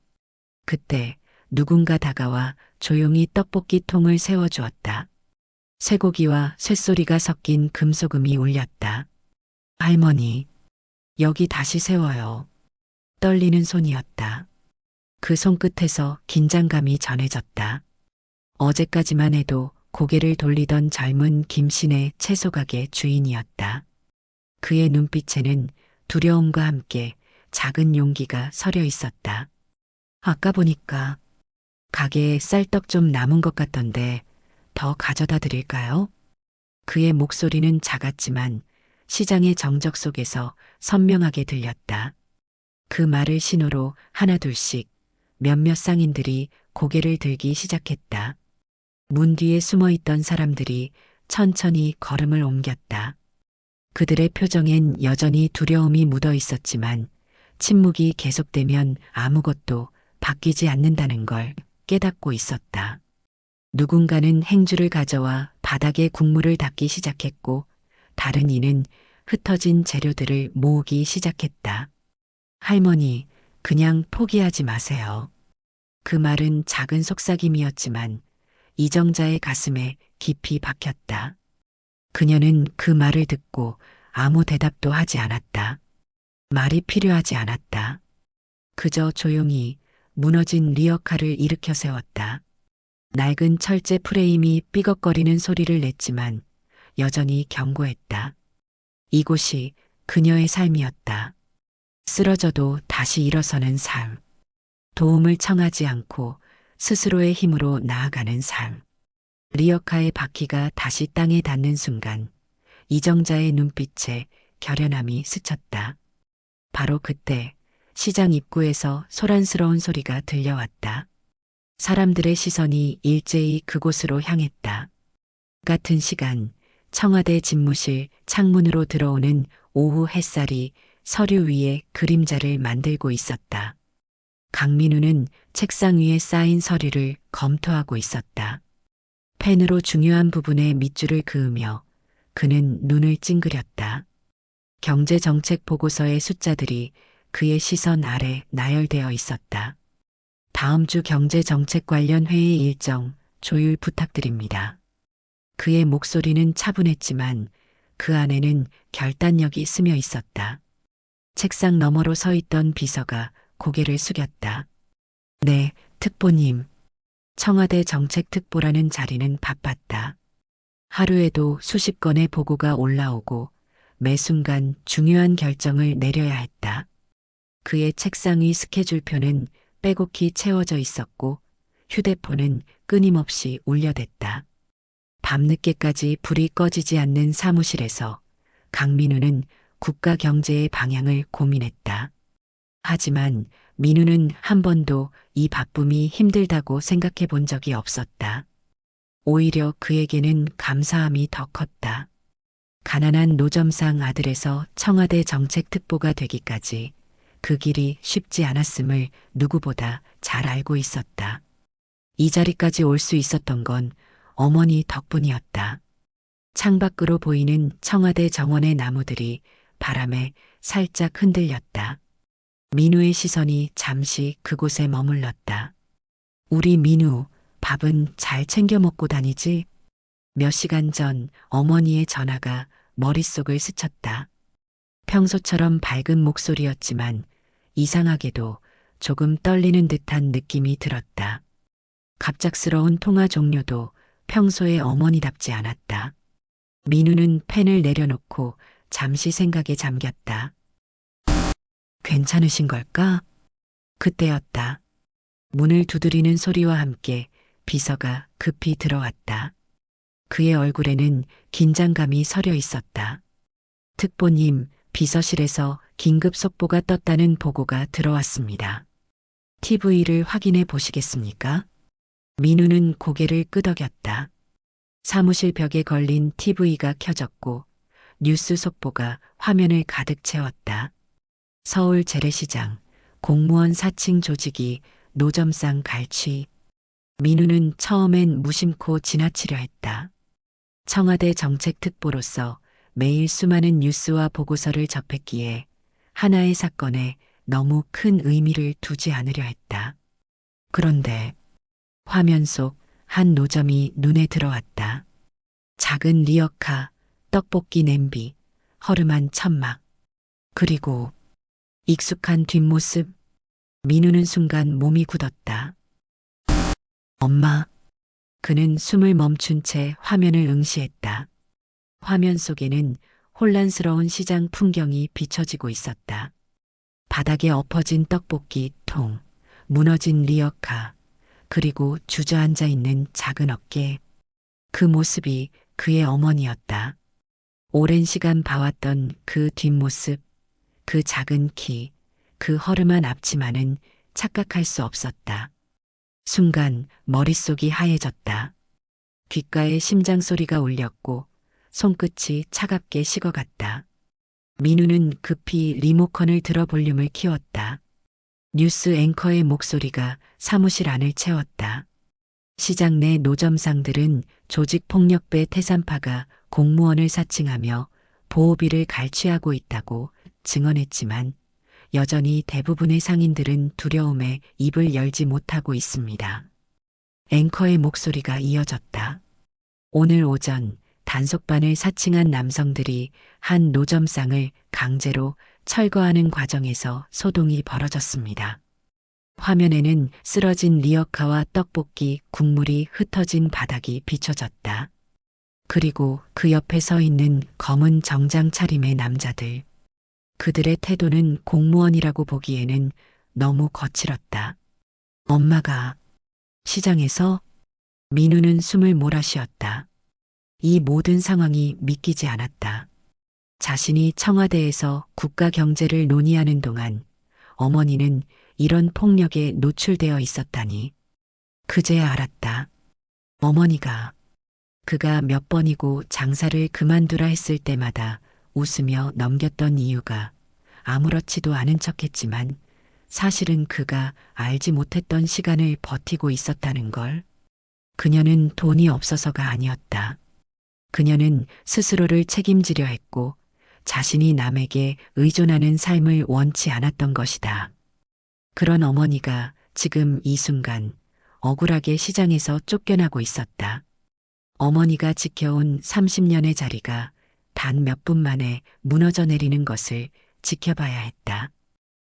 그때 누군가 다가와 조용히 떡볶이 통을 세워주었다. 쇠고기와 쇳소리가 섞인 금소금이 울렸다. 할머니, 여기 다시 세워요. 떨리는 손이었다. 그 손끝에서 긴장감이 전해졌다. 어제까지만 해도 고개를 돌리던 젊은 김신의 채소가게 주인이었다. 그의 눈빛에는 두려움과 함께 작은 용기가 서려 있었다. 아까 보니까 가게에 쌀떡 좀 남은 것 같던데 더 가져다 드릴까요? 그의 목소리는 작았지만 시장의 정적 속에서 선명하게 들렸다. 그 말을 신호로 하나둘씩 몇몇 상인들이 고개를 들기 시작했다. 문 뒤에 숨어 있던 사람들이 천천히 걸음을 옮겼다. 그들의 표정엔 여전히 두려움이 묻어 있었지만 침묵이 계속되면 아무것도 바뀌지 않는다는 걸 깨닫고 있었다. 누군가는 행주를 가져와 바닥에 국물을 닦기 시작했고 다른 이는 흩어진 재료들을 모으기 시작했다. 할머니, 그냥 포기하지 마세요. 그 말은 작은 속삭임이었지만 이정자의 가슴에 깊이 박혔다. 그녀는 그 말을 듣고 아무 대답도 하지 않았다. 말이 필요하지 않았다. 그저 조용히 무너진 리어카를 일으켜 세웠다. 낡은 철제 프레임이 삐걱거리는 소리를 냈지만 여전히 견고했다. 이곳이 그녀의 삶이었다. 쓰러져도 다시 일어서는 삶. 도움을 청하지 않고 스스로의 힘으로 나아가는 삶. 리어카의 바퀴가 다시 땅에 닿는 순간 이정자의 눈빛에 결연함이 스쳤다. 바로 그때 시장 입구에서 소란스러운 소리가 들려왔다. 사람들의 시선이 일제히 그곳으로 향했다. 같은 시간 청와대 집무실 창문으로 들어오는 오후 햇살이 서류 위에 그림자를 만들고 있었다. 강민우는 책상 위에 쌓인 서류를 검토하고 있었다. 펜으로 중요한 부분에 밑줄을 그으며 그는 눈을 찡그렸다. 경제정책 보고서의 숫자들이 그의 시선 아래 나열되어 있었다. 다음 주 경제정책 관련 회의 일정, 조율 부탁드립니다. 그의 목소리는 차분했지만 그 안에는 결단력이 스며 있었다. 책상 너머로 서 있던 비서가 고개를 숙였다. 네, 특보님. 청와대 정책특보라는 자리는 바빴다. 하루에도 수십 건의 보고가 올라오고 매 순간 중요한 결정을 내려야 했다. 그의 책상 위 스케줄표는 빼곡히 채워져 있었고 휴대폰은 끊임없이 울려댔다. 밤늦게까지 불이 꺼지지 않는 사무실에서 강민우는 국가 경제의 방향을 고민했다. 하지만 민우는 한 번도 이 바쁨이 힘들다고 생각해 본 적이 없었다. 오히려 그에게는 감사함이 더 컸다. 가난한 노점상 아들에서 청와대 정책특보가 되기까지 그 길이 쉽지 않았음을 누구보다 잘 알고 있었다. 이 자리까지 올 수 있었던 건 어머니 덕분이었다. 창밖으로 보이는 청와대 정원의 나무들이 바람에 살짝 흔들렸다. 민우의 시선이 잠시 그곳에 머물렀다. 우리 민우, 밥은 잘 챙겨 먹고 다니지? 몇 시간 전 어머니의 전화가 머릿속을 스쳤다. 평소처럼 밝은 목소리였지만 이상하게도 조금 떨리는 듯한 느낌이 들었다. 갑작스러운 통화 종료도 평소의 어머니답지 않았다. 민우는 펜을 내려놓고 잠시 생각에 잠겼다. 괜찮으신 걸까? 그때였다. 문을 두드리는 소리와 함께 비서가 급히 들어왔다. 그의 얼굴에는 긴장감이 서려 있었다. 특보님, 비서실에서 긴급 속보가 떴다는 보고가 들어왔습니다. TV를 확인해 보시겠습니까? 민우는 고개를 끄덕였다. 사무실 벽에 걸린 TV가 켜졌고 뉴스 속보가 화면을 가득 채웠다. 서울 재래시장, 공무원 사칭 조직이 노점상 갈취. 민우는 처음엔 무심코 지나치려 했다. 청와대 정책특보로서 매일 수많은 뉴스와 보고서를 접했기에 하나의 사건에 너무 큰 의미를 두지 않으려 했다. 그런데 화면 속 한 노점이 눈에 들어왔다. 작은 리어카, 떡볶이 냄비, 허름한 천막, 그리고 익숙한 뒷모습. 민우는 순간 몸이 굳었다. 엄마. 그는 숨을 멈춘 채 화면을 응시했다. 화면 속에는 혼란스러운 시장 풍경이 비춰지고 있었다. 바닥에 엎어진 떡볶이 통, 무너진 리어카, 그리고 주저앉아 있는 작은 어깨. 그 모습이 그의 어머니였다. 오랜 시간 봐왔던 그 뒷모습, 그 작은 키, 그 허름한 앞치마는 착각할 수 없었다. 순간 머릿속이 하얘졌다. 귓가에 심장 소리가 울렸고 손끝이 차갑게 식어갔다. 민우는 급히 리모컨을 들어 볼륨을 키웠다. 뉴스 앵커의 목소리가 사무실 안을 채웠다. 시장 내 노점상들은 조직폭력배 태산파가 공무원을 사칭하며 보호비를 갈취하고 있다고 증언했지만 여전히 대부분의 상인들은 두려움에 입을 열지 못하고 있습니다. 앵커의 목소리가 이어졌다. 오늘 오전 단속반을 사칭한 남성들이 한 노점상을 강제로 철거하는 과정에서 소동이 벌어졌습니다. 화면에는 쓰러진 리어카와 떡볶이 국물이 흩어진 바닥이 비춰졌다. 그리고 그 옆에 서 있는 검은 정장 차림의 남자들. 그들의 태도는 공무원이라고 보기에는 너무 거칠었다. 엄마가 시장에서. 민우는 숨을 몰아쉬었다. 이 모든 상황이 믿기지 않았다. 자신이 청와대에서 국가 경제를 논의하는 동안 어머니는 이런 폭력에 노출되어 있었다니. 그제야 알았다. 어머니가 그가 몇 번이고 장사를 그만두라 했을 때마다 웃으며 넘겼던 이유가 아무렇지도 않은 척했지만 사실은 그가 알지 못했던 시간을 버티고 있었다는 걸. 그녀는 돈이 없어서가 아니었다. 그녀는 스스로를 책임지려 했고 자신이 남에게 의존하는 삶을 원치 않았던 것이다. 그런 어머니가 지금 이 순간 억울하게 시장에서 쫓겨나고 있었다. 어머니가 지켜온 30년의 자리가 단 몇 분 만에 무너져 내리는 것을 지켜봐야 했다.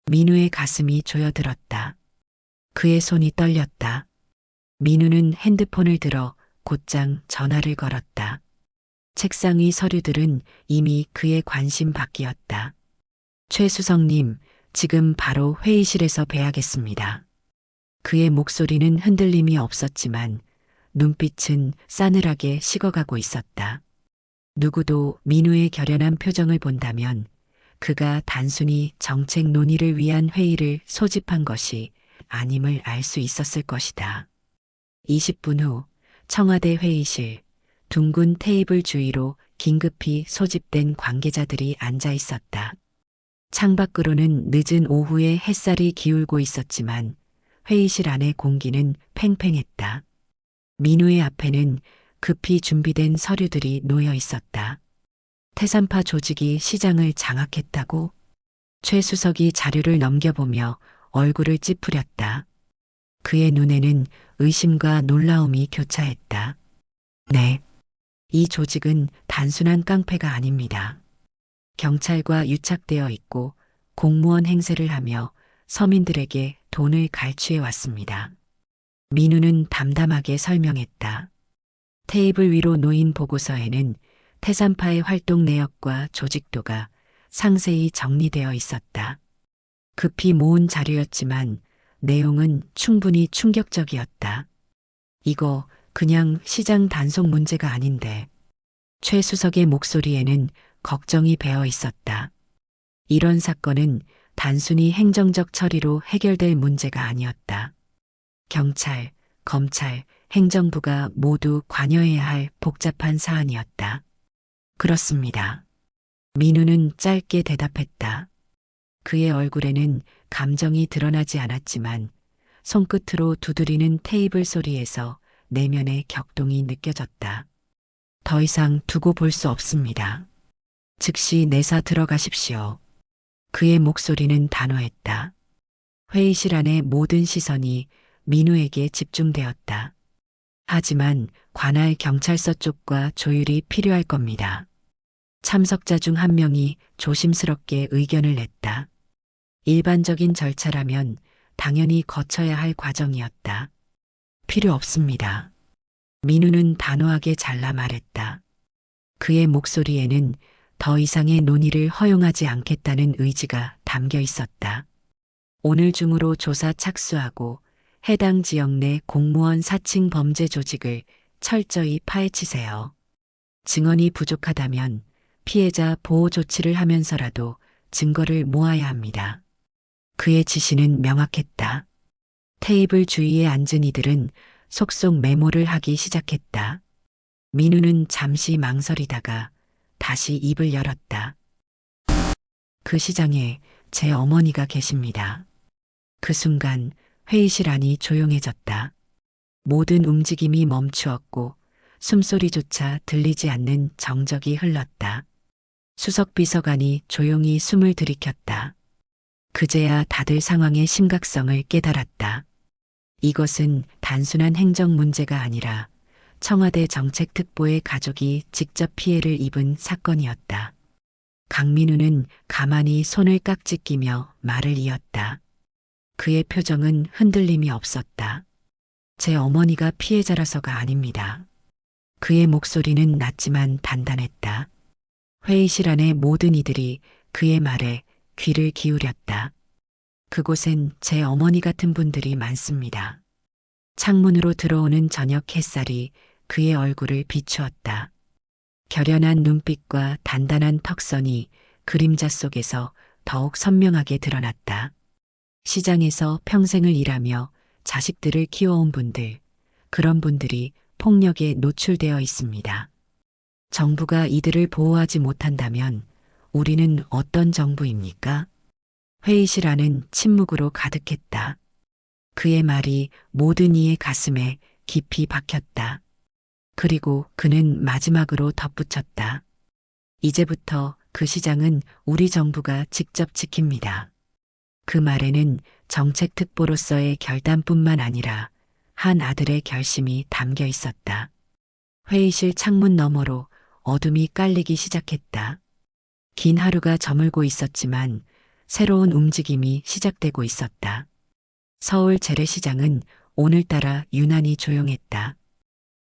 민우의 가슴이 조여들었다. 그의 손이 떨렸다. 민우는 핸드폰을 들어 곧장 전화를 걸었다. 책상 위 서류들은 이미 그의 관심 밖이었다. 최 수석님, 지금 바로 회의실에서 뵈야겠습니다. 그의 목소리는 흔들림이 없었지만 눈빛은 싸늘하게 식어가고 있었다. 누구도 민우의 결연한 표정을 본다면 그가 단순히 정책 논의를 위한 회의를 소집한 것이 아님을 알 수 있었을 것이다. 20분 후 청와대 회의실, 둥근 테이블 주위로 긴급히 소집된 관계자들이 앉아 있었다. 창밖으로는 늦은 오후에 햇살이 기울고 있었지만 회의실 안의 공기는 팽팽했다. 민우의 앞에는 급히 준비된 서류들이 놓여 있었다. 태산파 조직이 시장을 장악했다고? 최 수석이 자료를 넘겨보며 얼굴을 찌푸렸다. 그의 눈에는 의심과 놀라움이 교차했다. 네. 이 조직은 단순한 깡패가 아닙니다. 경찰과 유착되어 있고 공무원 행세를 하며 서민들에게 돈을 갈취해 왔습니다. 민우는 담담하게 설명했다. 테이블 위로 놓인 보고서에는 태산파의 활동 내역과 조직도가 상세히 정리되어 있었다. 급히 모은 자료였지만 내용은 충분히 충격적이었다. 이거 그냥 시장 단속 문제가 아닌데. 최 수석의 목소리에는 걱정이 배어 있었다. 이런 사건은 단순히 행정적 처리로 해결될 문제가 아니었다. 경찰, 검찰, 행정부가 모두 관여해야 할 복잡한 사안이었다. 그렇습니다. 민우는 짧게 대답했다. 그의 얼굴에는 감정이 드러나지 않았지만 손끝으로 두드리는 테이블 소리에서 내면의 격동이 느껴졌다. 더 이상 두고 볼 수 없습니다. 즉시 내사 들어가십시오. 그의 목소리는 단호했다. 회의실 안의 모든 시선이 민우에게 집중되었다. 하지만 관할 경찰서 쪽과 조율이 필요할 겁니다. 참석자 중 한 명이 조심스럽게 의견을 냈다. 일반적인 절차라면 당연히 거쳐야 할 과정이었다. 필요 없습니다. 민우는 단호하게 잘라 말했다. 그의 목소리에는 더 이상의 논의를 허용하지 않겠다는 의지가 담겨 있었다. 오늘 중으로 조사 착수하고 해당 지역 내 공무원 사칭 범죄 조직을 철저히 파헤치세요. 증언이 부족하다면 피해자 보호 조치를 하면서라도 증거를 모아야 합니다. 그의 지시는 명확했다. 테이블 주위에 앉은 이들은 속속 메모를 하기 시작했다. 민우는 잠시 망설이다가 다시 입을 열었다. 그 시장에 제 어머니가 계십니다. 그 순간 회의실 안이 조용해졌다. 모든 움직임이 멈추었고 숨소리조차 들리지 않는 정적이 흘렀다. 수석 비서관이 조용히 숨을 들이켰다. 그제야 다들 상황의 심각성을 깨달았다. 이것은 단순한 행정 문제가 아니라 청와대 정책특보의 가족이 직접 피해를 입은 사건이었다. 강민우는 가만히 손을 깍지 끼며 말을 이었다. 그의 표정은 흔들림이 없었다. 제 어머니가 피해자라서가 아닙니다. 그의 목소리는 낮지만 단단했다. 회의실 안의 모든 이들이 그의 말에 귀를 기울였다. 그곳엔 제 어머니 같은 분들이 많습니다. 창문으로 들어오는 저녁 햇살이 그의 얼굴을 비추었다. 결연한 눈빛과 단단한 턱선이 그림자 속에서 더욱 선명하게 드러났다. 시장에서 평생을 일하며 자식들을 키워온 분들, 그런 분들이 폭력에 노출되어 있습니다. 정부가 이들을 보호하지 못한다면 우리는 어떤 정부입니까? 회의실 안은 침묵으로 가득했다. 그의 말이 모든 이의 가슴에 깊이 박혔다. 그리고 그는 마지막으로 덧붙였다. 이제부터 그 시장은 우리 정부가 직접 지킵니다. 그 말에는 정책특보로서의 결단뿐만 아니라 한 아들의 결심이 담겨 있었다. 회의실 창문 너머로 어둠이 깔리기 시작했다. 긴 하루가 저물고 있었지만 새로운 움직임이 시작되고 있었다. 서울 재래시장은 오늘따라 유난히 조용했다.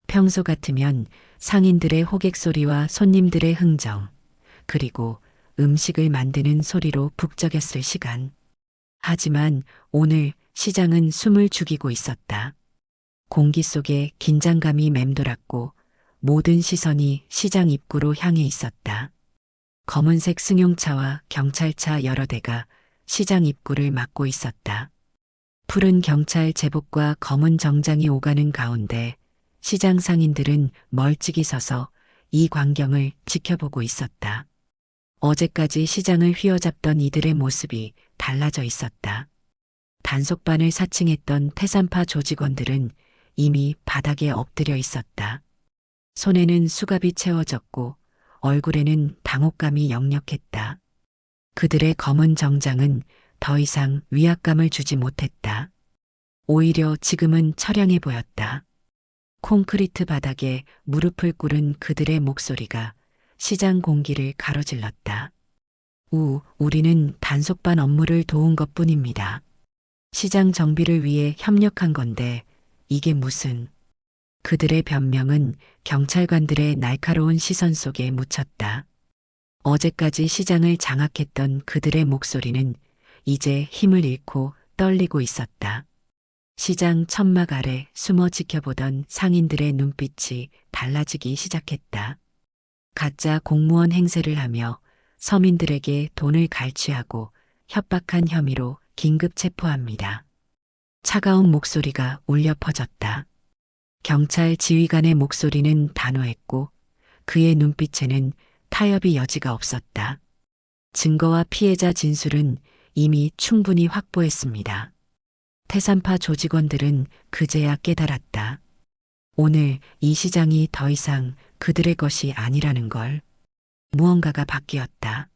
평소 같으면 상인들의 호객 소리와 손님들의 흥정, 그리고 음식을 만드는 소리로 북적였을 시간. 하지만 오늘 시장은 숨을 죽이고 있었다. 공기 속에 긴장감이 맴돌았고 모든 시선이 시장 입구로 향해 있었다. 검은색 승용차와 경찰차 여러 대가 시장 입구를 막고 있었다. 푸른 경찰 제복과 검은 정장이 오가는 가운데 시장 상인들은 멀찍이 서서 이 광경을 지켜보고 있었다. 어제까지 시장을 휘어잡던 이들의 모습이 달라져 있었다. 단속반을 사칭했던 태산파 조직원들은 이미 바닥에 엎드려 있었다. 손에는 수갑이 채워졌고 얼굴에는 당혹감이 역력했다. 그들의 검은 정장은 더 이상 위압감을 주지 못했다. 오히려 지금은 처량해 보였다. 콘크리트 바닥에 무릎을 꿇은 그들의 목소리가 시장 공기를 가로질렀다. 우리는 단속반 업무를 도운 것뿐입니다. 시장 정비를 위해 협력한 건데 이게 무슨... 그들의 변명은 경찰관들의 날카로운 시선 속에 묻혔다. 어제까지 시장을 장악했던 그들의 목소리는 이제 힘을 잃고 떨리고 있었다. 시장 천막 아래 숨어 지켜보던 상인들의 눈빛이 달라지기 시작했다. 가짜 공무원 행세를 하며 서민들에게 돈을 갈취하고 협박한 혐의로 긴급 체포합니다. 차가운 목소리가 울려 퍼졌다. 경찰 지휘관의 목소리는 단호했고 그의 눈빛에는 타협의 여지가 없었다. 증거와 피해자 진술은 이미 충분히 확보했습니다. 태산파 조직원들은 그제야 깨달았다. 오늘 이 시장이 더 이상 그들의 것이 아니라는 걸. 무언가가 바뀌었다.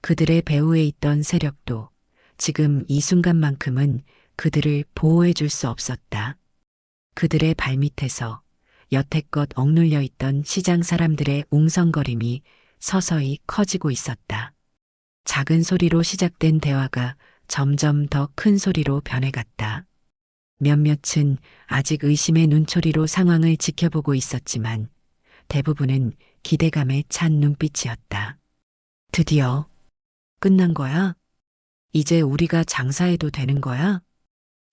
그들의 배후에 있던 세력도 지금 이 순간만큼은 그들을 보호해 줄 수 없었다. 그들의 발밑에서 여태껏 억눌려 있던 시장 사람들의 웅성거림이 서서히 커지고 있었다. 작은 소리로 시작된 대화가 점점 더 큰 소리로 변해갔다. 몇몇은 아직 의심의 눈초리로 상황을 지켜보고 있었지만 대부분은 기대감에 찬 눈빛이었다. 드디어 끝난 거야? 이제 우리가 장사해도 되는 거야?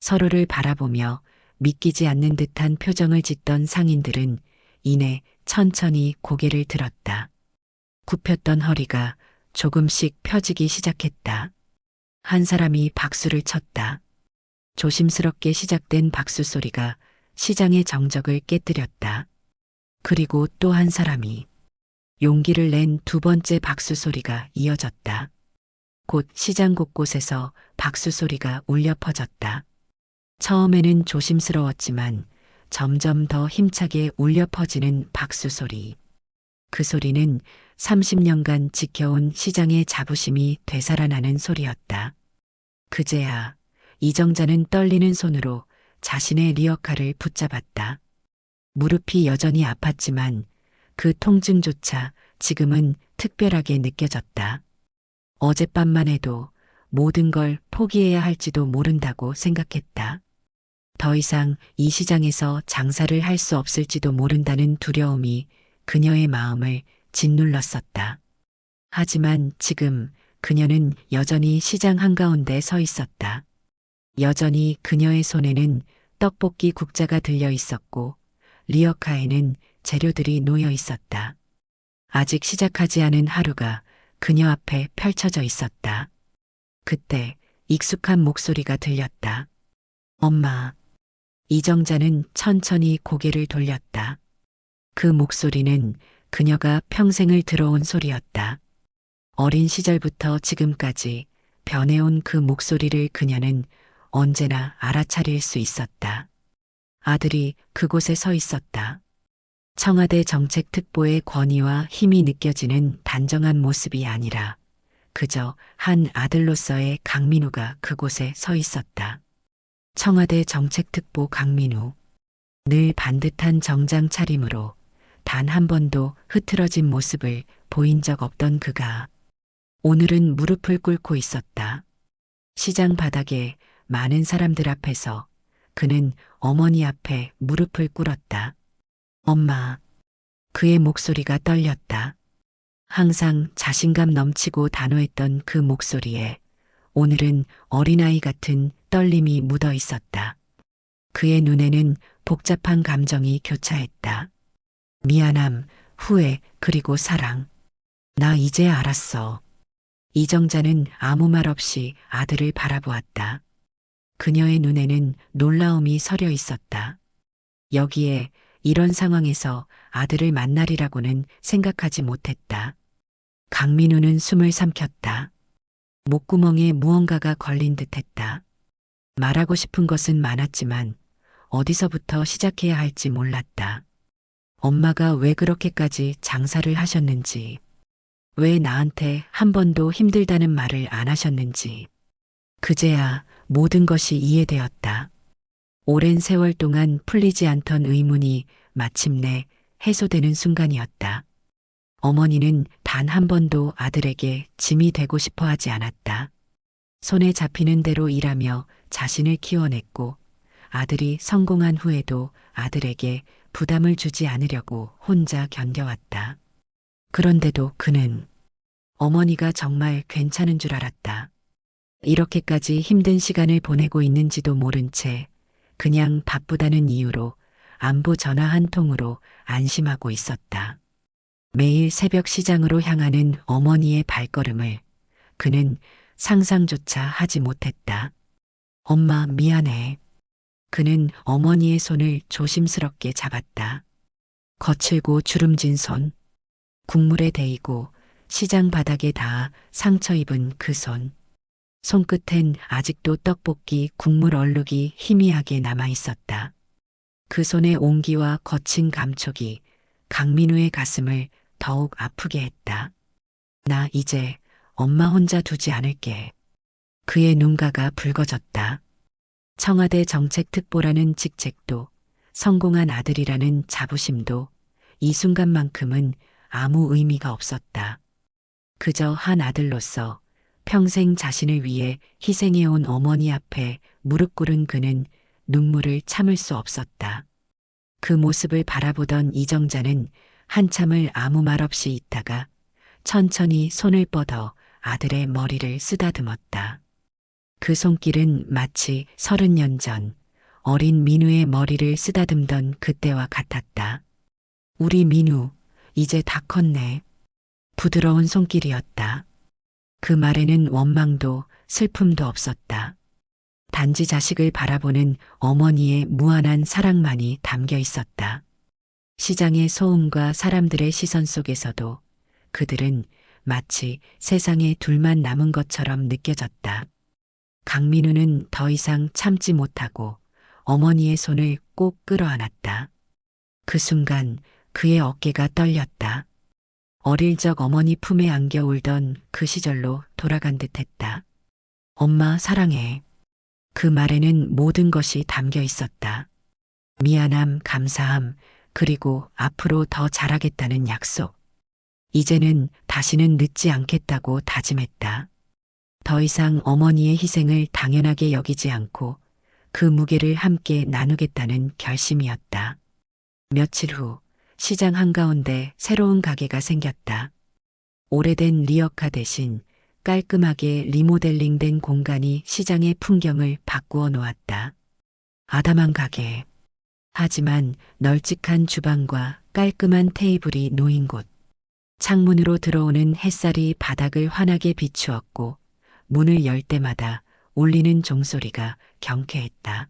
서로를 바라보며 믿기지 않는 듯한 표정을 짓던 상인들은 이내 천천히 고개를 들었다. 굽혔던 허리가 조금씩 펴지기 시작했다. 한 사람이 박수를 쳤다. 조심스럽게 시작된 박수 소리가 시장의 정적을 깨뜨렸다. 그리고 또 한 사람이 용기를 낸 두 번째 박수 소리가 이어졌다. 곧 시장 곳곳에서 박수 소리가 울려 퍼졌다. 처음에는 조심스러웠지만 점점 더 힘차게 울려 퍼지는 박수 소리. 그 소리는 30년간 지켜온 시장의 자부심이 되살아나는 소리였다. 그제야 이정자는 떨리는 손으로 자신의 리어카를 붙잡았다. 무릎이 여전히 아팠지만 그 통증조차 지금은 특별하게 느껴졌다. 어젯밤만 해도 모든 걸 포기해야 할지도 모른다고 생각했다. 더 이상 이 시장에서 장사를 할 수 없을지도 모른다는 두려움이 그녀의 마음을 짓눌렀었다. 하지만 지금 그녀는 여전히 시장 한가운데 서 있었다. 여전히 그녀의 손에는 떡볶이 국자가 들려 있었고 리어카에는 재료들이 놓여 있었다. 아직 시작하지 않은 하루가 그녀 앞에 펼쳐져 있었다. 그때 익숙한 목소리가 들렸다. 엄마. 이정자는 천천히 고개를 돌렸다. 그 목소리는 그녀가 평생을 들어온 소리였다. 어린 시절부터 지금까지 변해온 그 목소리를 그녀는 언제나 알아차릴 수 있었다. 아들이 그곳에 서 있었다. 청와대 정책특보의 권위와 힘이 느껴지는 단정한 모습이 아니라 그저 한 아들로서의 강민우가 그곳에 서 있었다. 청와대 정책특보 강민우. 늘 반듯한 정장 차림으로 단 한 번도 흐트러진 모습을 보인 적 없던 그가 오늘은 무릎을 꿇고 있었다. 시장 바닥에 많은 사람들 앞에서 그는 어머니 앞에 무릎을 꿇었다. 엄마. 그의 목소리가 떨렸다. 항상 자신감 넘치고 단호했던 그 목소리에 오늘은 어린아이 같은 떨림이 묻어 있었다. 그의 눈에는 복잡한 감정이 교차했다. 미안함, 후회, 그리고 사랑. 나 이제 알았어. 이정자는 아무 말 없이 아들을 바라보았다. 그녀의 눈에는 놀라움이 서려 있었다. 여기에 이런 상황에서 아들을 만나리라고는 생각하지 못했다. 강민우는 숨을 삼켰다. 목구멍에 무언가가 걸린 듯했다. 말하고 싶은 것은 많았지만 어디서부터 시작해야 할지 몰랐다. 엄마가 왜 그렇게까지 장사를 하셨는지, 왜 나한테 한 번도 힘들다는 말을 안 하셨는지, 그제야 모든 것이 이해되었다. 오랜 세월 동안 풀리지 않던 의문이 마침내 해소되는 순간이었다. 어머니는 단 한 번도 아들에게 짐이 되고 싶어 하지 않았다. 손에 잡히는 대로 일하며 자신을 키워냈고 아들이 성공한 후에도 아들에게 부담을 주지 않으려고 혼자 견뎌왔다. 그런데도 그는 어머니가 정말 괜찮은 줄 알았다. 이렇게까지 힘든 시간을 보내고 있는지도 모른 채 그냥 바쁘다는 이유로 안부 전화 한 통으로 안심하고 있었다. 매일 새벽 시장으로 향하는 어머니의 발걸음을 그는 상상조차 하지 못했다. 엄마 미안해. 그는 어머니의 손을 조심스럽게 잡았다. 거칠고 주름진 손, 국물에 데이고 시장 바닥에 닿아 상처 입은 그 손. 손끝엔 아직도 떡볶이 국물 얼룩이 희미하게 남아 있었다. 그 손의 온기와 거친 감촉이 강민우의 가슴을 더욱 아프게 했다. 나 이제 엄마 혼자 두지 않을게. 그의 눈가가 붉어졌다. 청와대 정책특보라는 직책도 성공한 아들이라는 자부심도 이 순간만큼은 아무 의미가 없었다. 그저 한 아들로서 평생 자신을 위해 희생해온 어머니 앞에 무릎 꿇은 그는 눈물을 참을 수 없었다. 그 모습을 바라보던 이정자는 한참을 아무 말 없이 있다가 천천히 손을 뻗어 아들의 머리를 쓰다듬었다. 그 손길은 마치 30년 전 어린 민우의 머리를 쓰다듬던 그때와 같았다. 우리 민우, 이제 다 컸네. 부드러운 손길이었다. 그 말에는 원망도 슬픔도 없었다. 단지 자식을 바라보는 어머니의 무한한 사랑만이 담겨 있었다. 시장의 소음과 사람들의 시선 속에서도 그들은 마치 세상에 둘만 남은 것처럼 느껴졌다. 강민우는 더 이상 참지 못하고 어머니의 손을 꼭 끌어안았다. 그 순간 그의 어깨가 떨렸다. 어릴 적 어머니 품에 안겨 울던 그 시절로 돌아간 듯했다. 엄마 사랑해. 그 말에는 모든 것이 담겨 있었다. 미안함, 감사함, 그리고 앞으로 더 잘하겠다는 약속. 이제는 다시는 늦지 않겠다고 다짐했다. 더 이상 어머니의 희생을 당연하게 여기지 않고 그 무게를 함께 나누겠다는 결심이었다. 며칠 후 시장 한가운데 새로운 가게가 생겼다. 오래된 리어카 대신 깔끔하게 리모델링된 공간이 시장의 풍경을 바꾸어 놓았다. 아담한 가게. 하지만 널찍한 주방과 깔끔한 테이블이 놓인 곳. 창문으로 들어오는 햇살이 바닥을 환하게 비추었고 문을 열 때마다 울리는 종소리가 경쾌했다.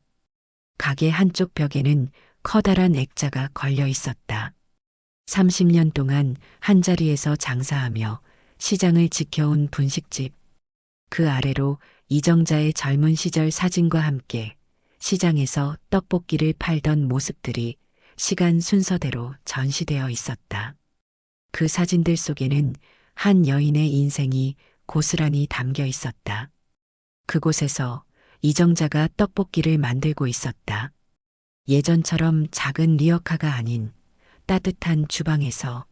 가게 한쪽 벽에는 커다란 액자가 걸려 있었다. 30년 동안 한자리에서 장사하며 시장을 지켜온 분식집. 그 아래로 이정자의 젊은 시절 사진과 함께 시장에서 떡볶이를 팔던 모습들이 시간 순서대로 전시되어 있었다. 그 사진들 속에는 한 여인의 인생이 고스란히 담겨 있었다. 그곳에서 이정자가 떡볶이를 만들고 있었다. 예전처럼 작은 리어카가 아닌 따뜻한 주방에서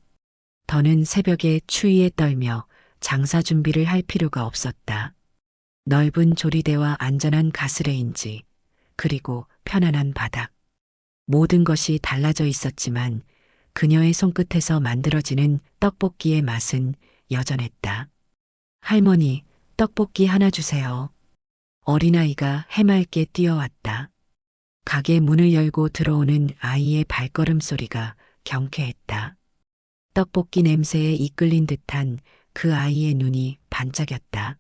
더는 새벽에 추위에 떨며 장사 준비를 할 필요가 없었다. 넓은 조리대와 안전한 가스레인지, 그리고 편안한 바닥. 모든 것이 달라져 있었지만 그녀의 손끝에서 만들어지는 떡볶이의 맛은 여전했다. 할머니, 떡볶이 하나 주세요. 어린아이가 해맑게 뛰어왔다. 가게 문을 열고 들어오는 아이의 발걸음 소리가 경쾌했다. 떡볶이 냄새에 이끌린 듯한 그 아이의 눈이 반짝였다.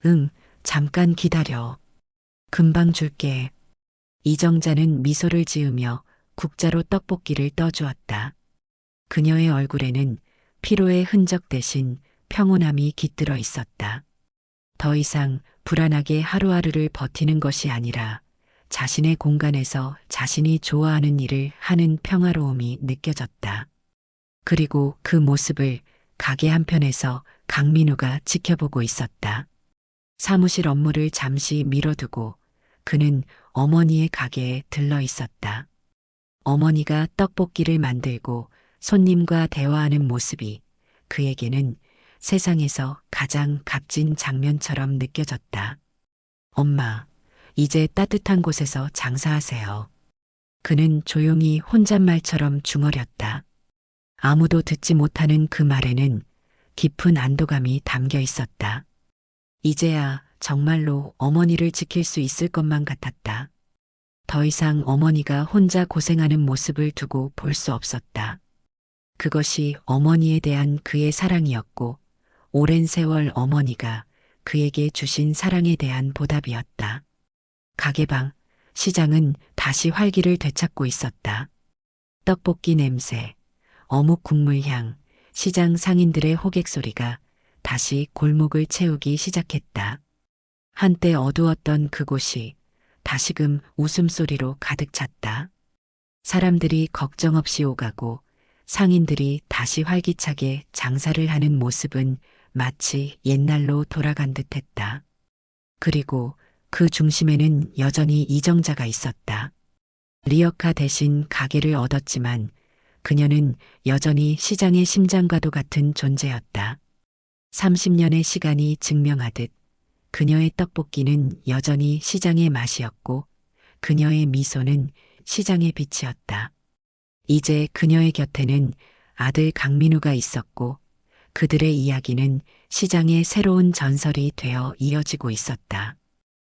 응, 잠깐 기다려. 금방 줄게. 이정자는 미소를 지으며 국자로 떡볶이를 떠주었다. 그녀의 얼굴에는 피로의 흔적 대신 평온함이 깃들어 있었다. 더 이상 불안하게 하루하루를 버티는 것이 아니라 자신의 공간에서 자신이 좋아하는 일을 하는 평화로움이 느껴졌다. 그리고 그 모습을 가게 한편에서 강민우가 지켜보고 있었다. 사무실 업무를 잠시 미뤄두고 그는 어머니의 가게에 들러 있었다. 어머니가 떡볶이를 만들고 손님과 대화하는 모습이 그에게는 세상에서 가장 값진 장면처럼 느껴졌다. 엄마, 이제 따뜻한 곳에서 장사하세요. 그는 조용히 혼잣말처럼 중얼였다. 아무도 듣지 못하는 그 말에는 깊은 안도감이 담겨 있었다. 이제야 정말로 어머니를 지킬 수 있을 것만 같았다. 더 이상 어머니가 혼자 고생하는 모습을 두고 볼 수 없었다. 그것이 어머니에 대한 그의 사랑이었고, 오랜 세월 어머니가 그에게 주신 사랑에 대한 보답이었다. 가게방, 시장은 다시 활기를 되찾고 있었다. 떡볶이 냄새, 어묵 국물 향, 시장 상인들의 호객 소리가 다시 골목을 채우기 시작했다. 한때 어두웠던 그곳이 다시금 웃음소리로 가득 찼다. 사람들이 걱정 없이 오가고 상인들이 다시 활기차게 장사를 하는 모습은 마치 옛날로 돌아간 듯했다. 그리고 그 중심에는 여전히 이정자가 있었다. 리어카 대신 가게를 얻었지만 그녀는 여전히 시장의 심장과도 같은 존재였다. 30년의 시간이 증명하듯 그녀의 떡볶이는 여전히 시장의 맛이었고 그녀의 미소는 시장의 빛이었다. 이제 그녀의 곁에는 아들 강민우가 있었고 그들의 이야기는 시장의 새로운 전설이 되어 이어지고 있었다.